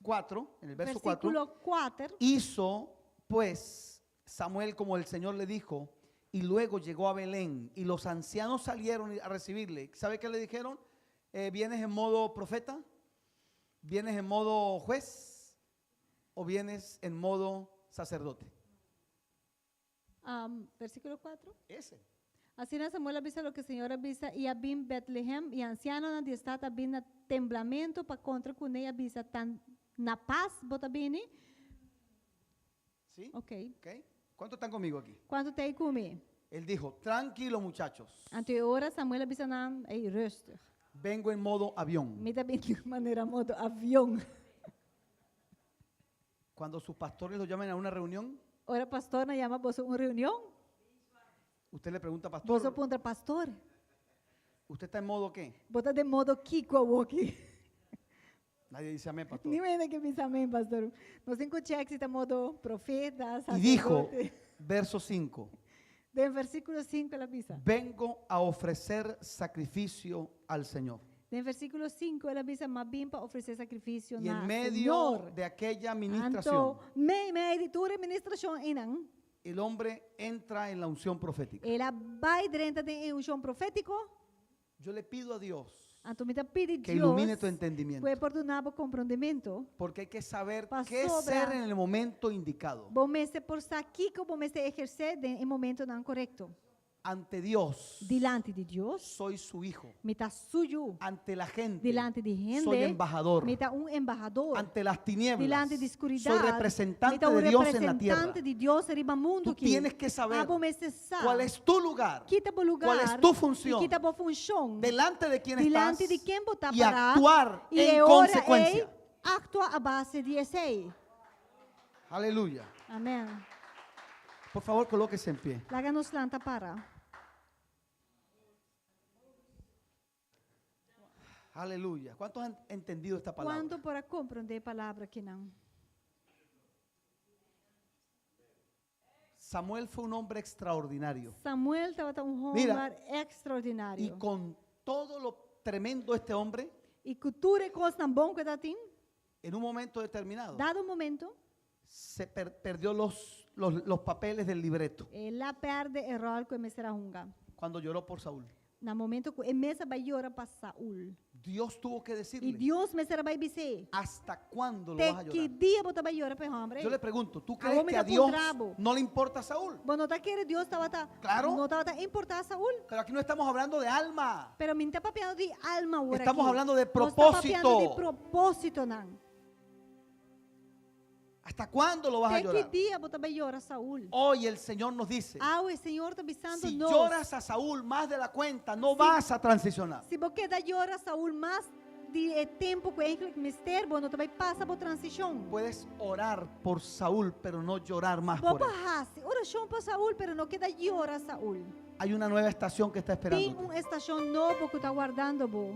4. En el verso 4. versículo 4. Hizo pues Samuel como el Señor le dijo, y luego llegó a Belén y los ancianos salieron a recibirle. ¿Sabe qué le dijeron? ¿Vienes en modo profeta? ¿Vienes en modo juez? ¿O vienes en modo sacerdote? Versículo 4. Ese. Assim Samuel avisa lo que o Senhor avisa e abim Betlehem e anciano na estado abim na temblamento para contra cunei avisa tan na paz bota bini. ¿Sí? Ok. ¿Ok? ¿Cuántos están conmigo aquí? Quanto tem comer? Él dijo, tranquilo muchachos, Ante hora Samuel avisa na ei rustig. vengo en modo avión. Me da bem de maneira modo avião. Cuando sus pastores lo llamen a una reunión, Ora pastor na chama você uma reunião? usted le pregunta, Você pastor, pergunta pastor? ¿usted está en modo qué? Bota de modo Kiko aqui. Nadie dice amén, pastor. Ninguém que pensa amém, pastor. Nós temos que checar se está modo profeta, Y dijo, sacerdote. verso 5, De versículo 5 ela avisa. vengo a ofrecer sacrificio al Señor. De versículo 5 ela avisa, mas bem para oferecer sacrifício Y na en medio Senhor. de aquella ministración, Anto, me editora e ministração inang, el hombre entra en la unción profética. ela vai dentro de unção profético. Yo le pido a Dios Anto me pede que Deus ilumine tu entendimiento, puede perdonar o compreendimento. porque hay que saber Pa qué sobra. ser en el momento indicado. Bom me se por aqui como me se exercer em momento não correto. Ante Dios, Delante de Deus, soy su hijo. me está suyo. Ante la gente, Delante de gente, soy embajador. me está embajador. Ante las tinieblas, Delante de escuridão, soy representante me está de Dios en la tierra. representante de Deus em mundo Tú aqui. tienes que saber Abo me se sabe cuál es tu lugar que está lugar, cuál es tu función que está boa função, delante de quien delante estás de quem botar y para actuar e en ora consecuencia. actua a base de esse. Aleluya. Amém. Por favor, colóquese en pie. Láganos lanta para. Aleluya. ¿Cuántos han entendido esta palabra? Quanto para compreender a palavra que não? Samuel fue un hombre extraordinario. Samuel estava um Mira, homem Y extraordinário. con todo lo tremendo de este hombre, E cultura e coisa tão bom que está tem, en un momento determinado, dado um momento, se perdió los papeles del libreto ela perde o rol que será hunga. cuando lloró por Saúl. No momento que ele mesmo vai orar para Saul. Dios tuvo que E decirle, Deus me será vai dizer, ¿hasta cuándo lo vas a até que llorar? dia você vai orar para o homem? Yo le pregunto, ¿tú Ahora crees me que a está Dios con bravo. no le importa a Saúl? Bom, não está querendo Deus estava Claro. não estava importar a Saul. Pero aquí no estamos hablando de alma. Pero me está papeando de alma ahora Estamos aqui. hablando de Não está papeando propósito. de propósito, não. ¿Hasta cuándo lo vas a Até que llorar? dia você vai llorar, Saúl? Hoy el Señor nos dice, O Senhor está avisando si nós. lloras a Saúl más de la cuenta, no vas a transicionar. Se você dá llorar, Saúl, mais de tempo com ele mistério, você vai passar por transição. Puedes orar por Saúl, pero no llorar más Vou por él. passar oração para Saúl, pero não queda llorar, Saúl. Hay una nueva estación que está Tem esperando. uma estação nova que está guardando, bo.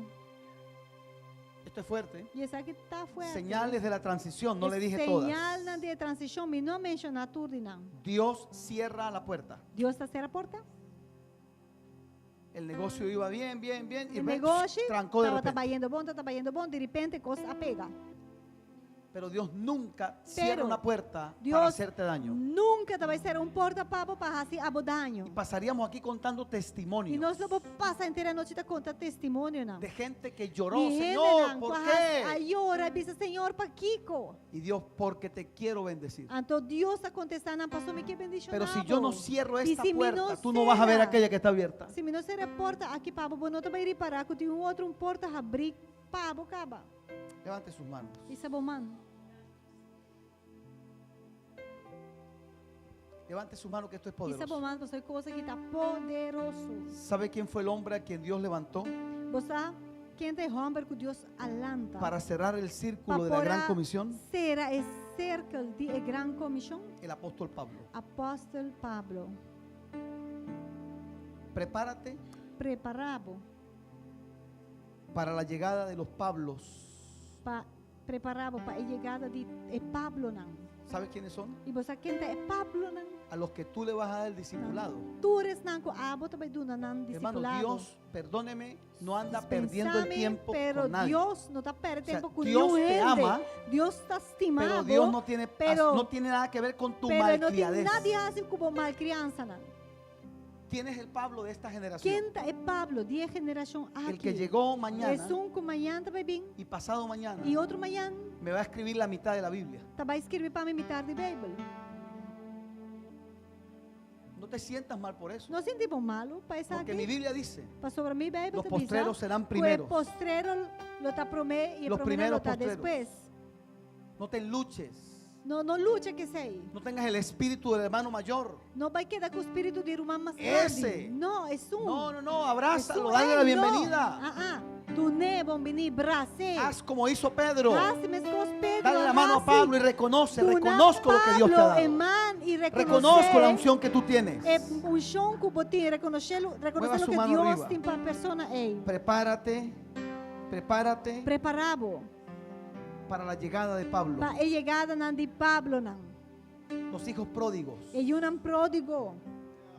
Esto es fuerte. E essa aqui está fuerte. Señales de la transición, no le dije Señal todas. de transição, mas não mencionar tudo, não. Dios cierra la puerta. Deus está cerrando a porta? El negocio iba bien, bien, bien. Y O ves, negócio trancó de estava repente. trabalhando bom, de repente coisa apega. Pero Dios nunca cierra una puerta para Deus hacerte daño. nunca vai ser porta-papo para fazer daño. Y pasaríamos aquí contando E testimonios nós não vamos passar inteira noite a contar testemunho, não. de gente que lloró, E Señor, ¿por a qué? llorar, diz, Senhor, para Kiko. Y Dios, porque te quiero bendecir. Então Deus está contestando, pastor, me quer bendicionar. Pero si yo no cierro esta se me puerta, não tú no vas a ver cierra, aquella que está abierta. Se me não cerrar a porta aqui, Pablo, você não vai reparar que tem outro porta a abrir, Pablo, acaba. Levante sus manos. Isso é bom, mano. Levante sus manos que esto es Isso é bom, poderoso. mano, você coisa que está poderoso. ¿Sabe quién fue el hombre a quien Dios levantó Você, quem tem homem que Deus alanta. para cerrar el círculo de la gran comisión? Será é cerca de gran comissão? El apóstol Pablo. Apóstolo Pablo. Prepárate Preparado. para la llegada de los Pablos. Preparado para a chegada de Pablo, não. ¿Sabes quiénes son? E você quem é Pablo, não? A los que tú le vas a dar el discipulado. Tu eres não com abo também do não Hermano, discipulado. Dios, perdóneme, no anda perdiendo el Pensame, tiempo pero con nadie. Deus não está perdendo O sea, tempo com Dios nenhum te ama, Deus está estimado. Pero Dios no tiene, pero- no tiene nada que ver con tu pero não tem malcriadez. nada a ver com mal criança, não. Tienes el Pablo de esta generación. Quem é Pablo? De geração aqui. El que llegó É mañana que amanhã também vem. y pasado mañana E outro amanhã me va a escribir la mitad de la Biblia. vai escrever para me imitar de Bíblia. No te sientas mal por eso. Não sentimos malo para estar Porque mi aqui. Biblia dice, Para sobre mi Bíblia los te postreros dice, serán que primeros. el postrero lo está primero y el Los primero lo primeros está postreros. después. No te enluches. No lucha que sei. No tengas el espíritu del hermano mayor. Não vai quedar com o espírito de irmão mais Esse. grande. Não, é um. No, abrázalo, Es un- dale la Ei, bienvenida. No. Tu ne vão venir brace. Haz como hizo Pedro. Hazme com Pedro. Dale la mano a Pablo y reconoce, Tu reconozco lo que Dios te ha Pablo, dado. irmão, e Reconozco la unción que tú tienes. É unção que você tem, reconhecer o Mueva su que mano Deus arriba. tem para a pessoa. Ei, Prepárate preparado para la llegada de Pablo. para a chegada de Pablo. Não. Los hijos pródigos. É um pródigo.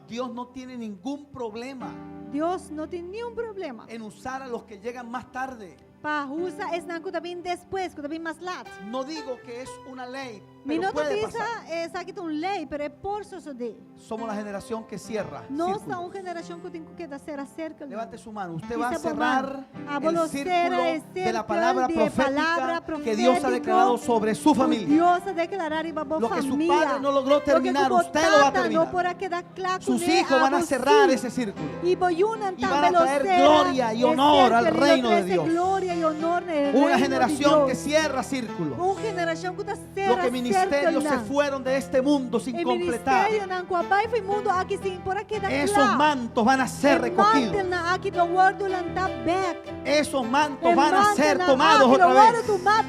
Dios no tiene ningún problema Deus não tem nenhum problema. en usar a los que llegan más tarde. Para usar es algo también después, que también más lat. No digo que es una ley, Mi pero nota puede dice pasar. es aquí una ley, pero es por suceder. Somos la generación que cierra. Nós círculos. somos uma geração que tem que dar cerca. Levante su mano. Usted Dice va a por cerrar mano. el Abolo círculo cierra el de la círculo palabra de profética palabra que Dios ha profético declarado sobre su familia. Dios a declarar y babó Lo que su familia. padre no logró terminar, Lo que usted lo va a tata terminar. No podrá quedar claro Sus con él, hijos van a abo cerrar sí. ese círculo. Y voy una Y van a traer velocidad, gloria y honor al cerca, reino de trae Dios. Gloria y honor en el Una reino de generación que Dios. cierra círculos. Una generación que está Los cerca, que ministerios se cerca, fueron de este mundo sin el completar. ministerio nan kwa bai foi mundo aqui sim por aqui da Esos mantos van a ser recogidos. na aqui do word do lanta back. Esos mantos van a ser tomados otra vez. Do back.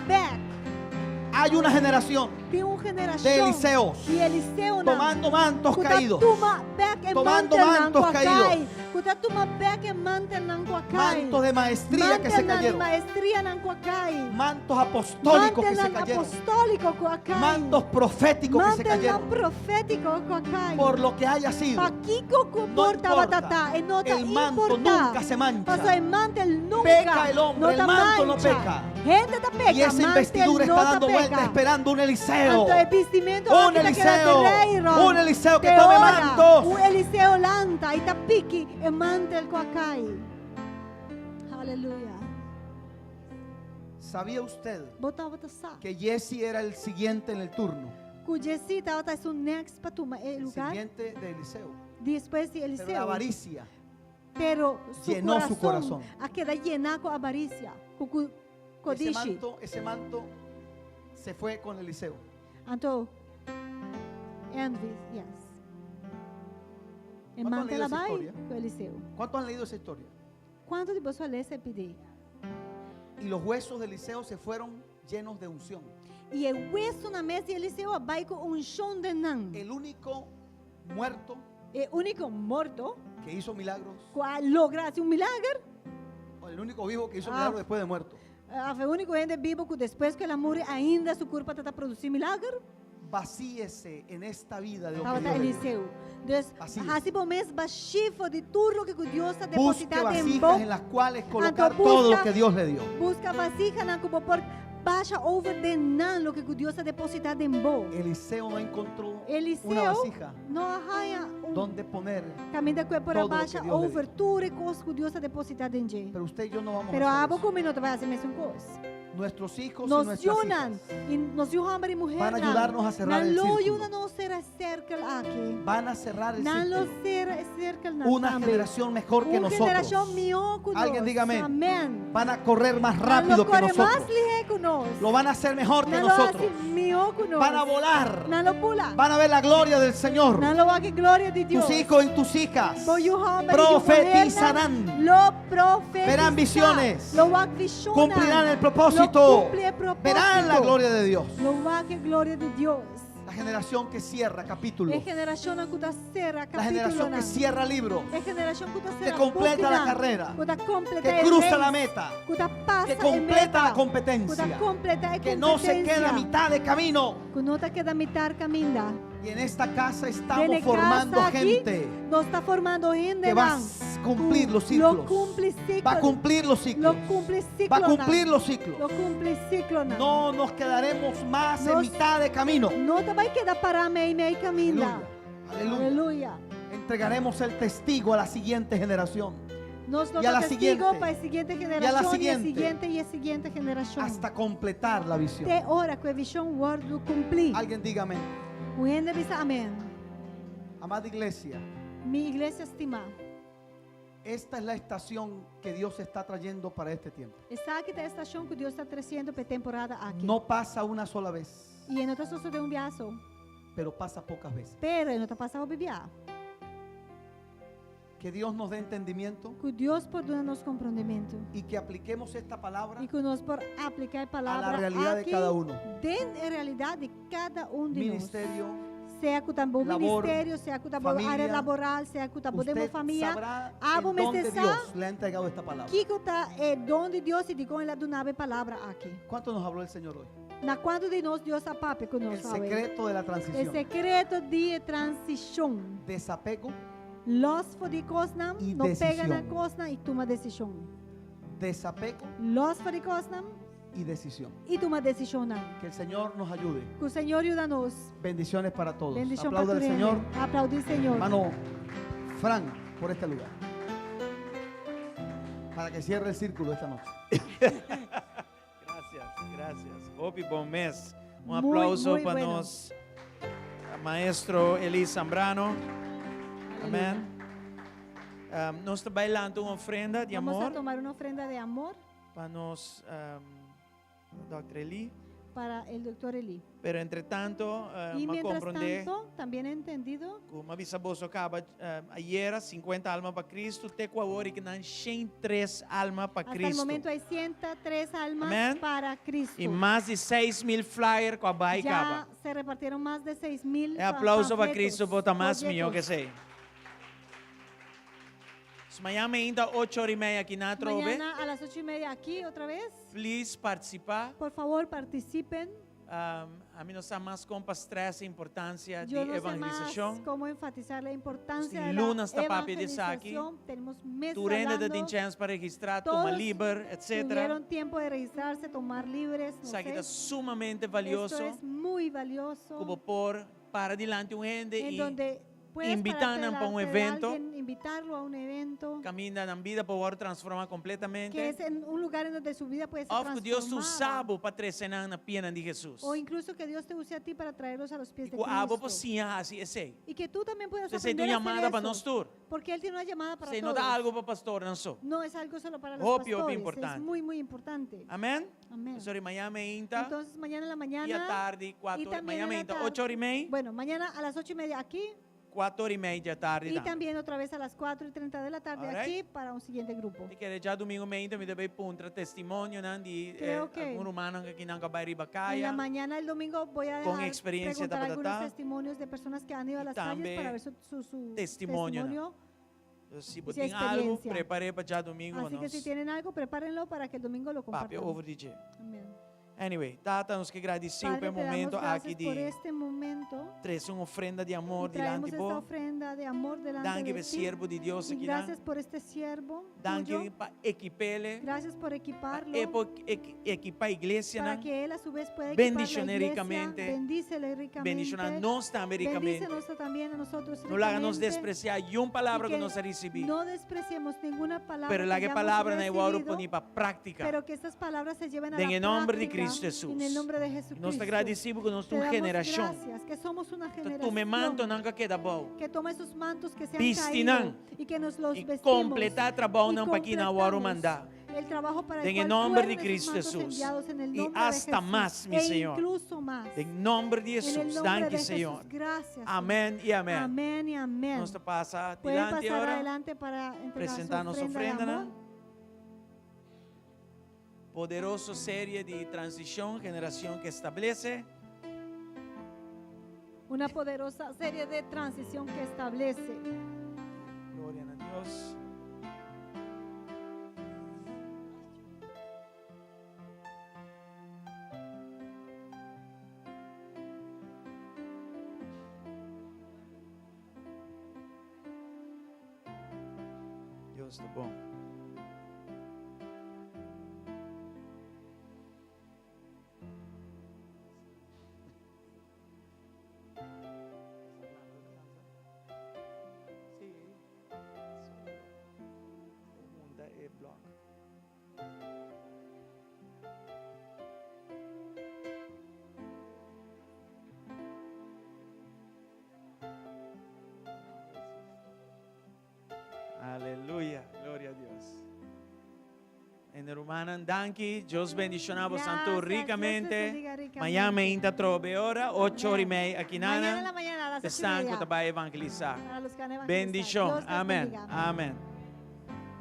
Hay una generación Tem uma generação de Eliseos de Eliseu tomando mantos caídos. Toma back e Tomando mantel mantos nan kwa caídos. kai. Kuta toma back e mantel nan kwa kai. Mantos de maestría que se cayeron. Maestria nan kwa kai. Mantos apostólicos que Mantel se nan cayeron. apostólico kwa kai. Mantos proféticos que se Mantel nan cayeron. profético kwa kai. Por lo que haya sido. Pakiko No comporta importa. batata e nota El manto importa. nunca se mancha. Paso el mantel nunca. Peca el hombre, el manto no mancha. peca. Gente te peca. Y esa investidura está dando vuelta esperando un Eliseo. Tanto el vestimento Un aquí te queda Eliseo. terreiro. Un Eliseo que Te tome ora. mantos. Un Eliseo lanta y te piqui el mantel cuacay. Aleluya. ¿Sabía usted Botava te sa. que Jesse era el siguiente en el turno? Cujecita ela tá su next para tomar el El lugar. siguiente de Eliseo. Después de Pero la Eliseo. avaricia Pero su llenó su corazón corazón. a queda llenar con avaricia, con Ese codicia. manto se fue con Eliseo. Anto, envy, yes. E Quanto han mantela leído essa vai história? com Eliseu. ¿Cuántos han leído esa historia? Quanto de você lê esse pedir? Y los huesos de Eliseo se fueron llenos de unción. E o hueso na mesa de Eliseu vai com unção de nan. El único muerto E único morto, que hizo milagros, qual lograsse milagre, o el único vivo que hizo milagros después de muerto, o único ende vivo que depois que ela morre ainda seu corpo está produzindo milagre, vacíese en esta vida de lo que estava Dios le dio. Eliseu. Deus, Assim. assim bom mês, baixifo de tudo que Deus está Busque depositado em vasijas boca. en las cuales colocar Anto todo lo busca- que Dios le dio. Busca vasija na cubo por baixa overdenan lo que Deus está depositado em boca. Eliseo no encontró una Eliseu vasija não arranha donde poner, caminho de cuerpo por todo lo baixa que Deus lhe over tudo e coisa que Deus está depositado em gente. pero usted y yo no vamos Pero a a hacer pouco eso. minuto vai fazer a mesma coisa. Nuestros hijos y Nos nuestras unan hijas e nos homem e mulher van a ayudarnos a cerrar el círculo. Una nos será cerca aqui. van a cerrar el Não nos círculo. será cerca na Una sambe. generación mejor que Uma geração nosotros. melhor que Alguien nós. diga amén. Amém. Van a correr más Não rápido que corre mais nosotros. ligeiro que nós. Lo van a hacer mejor que Não nosotros. hace melhor que nós. Van a volar. Não lo pula. Van a ver la gloria del Señor. Não lo haga glória de Deus. Tus hijos y tus hijas profetizarán. Lo profetizarán. Verán visiones. Lo haga visiones. Cumplirán el Lo propósito. cumple el propósito. Verán la gloria de Dios. Lo haga glória de Deus. La generación que cierra capítulos. É geração que está cerra La generación que cierra libros. É geração que está cerra. completa la carrera. Que completa Que el cruza race, la meta. Que passa Que el completa meta, la competencia. Que completa a Que no se competencia. queda a mitad de camino. Que não te queda a mitad caminda. Y en esta casa De estamos formando casa aquí, gente nos está formando gente que va a cumplir los ciclos. Lo cumple ciclo. Va a cumplir los ciclos. Lo cumple ciclo. Va a cumplir los ciclos. Lo cumple ciclo. No nos quedaremos más en Nos- mitad de camino. No te vai quedar para meio caminda. Aleluya. Aleluya. Aleluya. Entregaremos el testigo a la siguiente generación. Nos Y a la testigo siguiente. para a seguinte Y a generação la e a siguiente. seguinte e a seguinte generação. Hasta completar la visión. Até hora que a visão word do cumprir. Alguien dígame, O ende bisa amém. amada iglesia, Minha igreja estima. esta es la estación que Dios está trayendo para este tiempo. Está aqui a estação que Deus está trazendo para a temporada aqui. No pasa una sola vez, E não está só de viaço. pero pasa pocas veces. Pero não está passando bibia. Que Dios nos dé entendimiento Que Deus por dar-nos compreendimento. y que apliquemos esta palabra E que nós por aplicar a palavra a la realidad de aqui, cada uno. dentro da realidade de cada de Ministerio, nós. Seja que também labor, ministério, seja que também família, área laboral, seja que também de usted família. sabrá Abo en dónde necesar- Dios le ha entregado esta palabra. Que está é donde Deus e de com ela do nave palavra aqui. ¿Cuánto nos habló el Señor hoy? Na quando de nós Deus a pape El conosco. secreto de la O transición. secreto de transição. Desapego, Los de cosnam, E não pega na decisão. cosna e toma decisão. desapego Los de cosnam y decisión. e toma decisão. Que el Señor nos ayude. Que o Senhor ajuda-nos. Bendiciones para todos. Bendição Aplauda al para tu Señor. reino. Aplaudir Senhor. Hermano Frank, por este lugar. Para que cierre el círculo esta noche. Gracias, gracias. Hope bom mês. Um Muy, aplauso muy para bueno. nós, maestro Eli Zambrano. Amém. Nós estamos bailando uma ofrenda de Vamos a amor tomar uma ofrenda de amor para nós, Dr. Eli. para o Dr. Eli. Pero entretanto, E me mientras compreender tanto, também he entendido que uma bisavó acaba ayer 50 almas para Cristo, até com a hora que não 103 almas para hasta el Cristo. momento hay 103 almas Amén. para Cristo. E mais de 6,000 flyers com a Ya Baicaba. se repartieron más de 6,000 É aplauso para panfletos, Cristo, bota mais folletos. melhor que sei. Amanhã ainda 8h30 aqui na Trove. Mañana a las 8:30 aquí otra vez. Please participar. Por favor, participen. A mim não está mais com estresse a importância de Yo no sé más evangelização. cómo enfatizar la importancia Os de la lunas está papi de evangelización. Tenemos meses Durante hablando. tem chance para registrar, Todos tomar liber, etc. Tuvieron tiempo de registrarse, tomar libres. No Isso aqui está sé. sumamente Esto valioso. es muy valioso. Como por para adiante gente En e donde Puedes invitarnos para un pararte delante de evento, alguien, invitarlo a un evento, caminhar na vida para poder transformar que completamente. es en un lugar en donde su vida puede ser Ou que Deus te transformada. usava para trazer na pena de Jesus. O incluso que Dios te use a ti para traerlos a los pies E de que abo para Cristo. sim, assim, esse. Y que tú también puedas Você tem aprender a chamada hacer para nós eso. tour. Porque Él tiene una llamada para Você não todos. dá algo para pastor, não sou. No es algo solo para los Obvio, pastores. importante. Es muy, muy importante. Amém? Amén. Sorry, Miami Inta. Entonces, mañana en la E mañana. à tarde, 4 y también Miami en la Inta, tarde. 8h30. Bueno, mañana a las 8:30 aquí. 4h30 da tarde. Y también otra vez a las 4:30 de la tarde Alright. aquí para un siguiente grupo. E que já domingo meio me deve puntra testemunho né, de Creo que algum humano que não vai riba En la caia. mañana el domingo voy a Con dejar experiencia, preguntar ta, ta, ta. algunos testimonios de personas que han ido a Y las calles también para ver su testimonio, testimonio. Se Essa tem algo, experiência. preparei para já domingo. Así que si tienen algo, prepárenlo para que el domingo lo Papi, compartan. over DJ. Amén. Anyway, Tata, nos que agradecer Padre, pelo te damos momento gracias aqui por de este momento. trazer uma ofrenda de Y amor traemos delante esta vos. ofrenda de amor delante Danke de para ti. siervo de Deus Y aqui. gracias por este siervo Danke tuyo. para equipele. Gracias por equiparlo Equipar a igreja. para que él a su vez pueda equipar la Bendicione iglesia. ricamente. Bendícele ricamente. Bendicionar nós também ricamente. Bendícenos también a nosotros Não haga nos ricamente. despreciar uma palavra Y que que nós recebemos. No despreciemos ninguna palabra Pero la que hayamos palavra não é igual recibido, para para prática. pero que estas palabras se lleven a En la el nombre de práctica, Cristo Jesús. en el nombre de Jesucristo. Nós te agradecemos que nós Te somos damos geração. gracias, que somos una Tu me manto generación nunca queda bom. que toma esos mantos que se han Vestirán. caído y que nos los E vestimos completar trabalho y não para quem não hora completamos mandar. el trabajo para En el el cual nombre fueron de esos Cristo mantos Jesús. enviados en el Y nombre de hasta Jesús, más, mi e Señor. incluso más. Em nome de En el Jesus. nombre Danke, de Jesús. Senhor. Gracias. Amém e amém. Amén y amén. Nós te passa Pueden adiante pasar agora. adelante para entregar Apresentar su nossa ofrenda ofrenda, de né? amor. Poderoso série de transição, geração que estabelece. Una poderosa serie de transición que establece. Glória a Deus. Deus tá bom. Segunda é bloco. Aleluia, glória a Deus. En hermana, danke, Deus bendicionava santo Gracias, Dios les ricamente. bendiga ricamente. Miami inta trobe ora, 8h30 aqui Mañana en la nana. mañana a las 8:30. Estanco para evangelizar. Para los que van a evangelizar. Bendição. Dios les Amém. bendiga. Amém.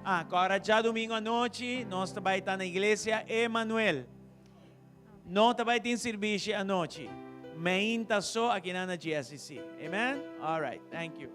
Agora já domingo à noite, nós também estar na igreja Emanuel. Não também tem serviço à noite. Mainta só aqui na GSC. Amen? All right. Thank you.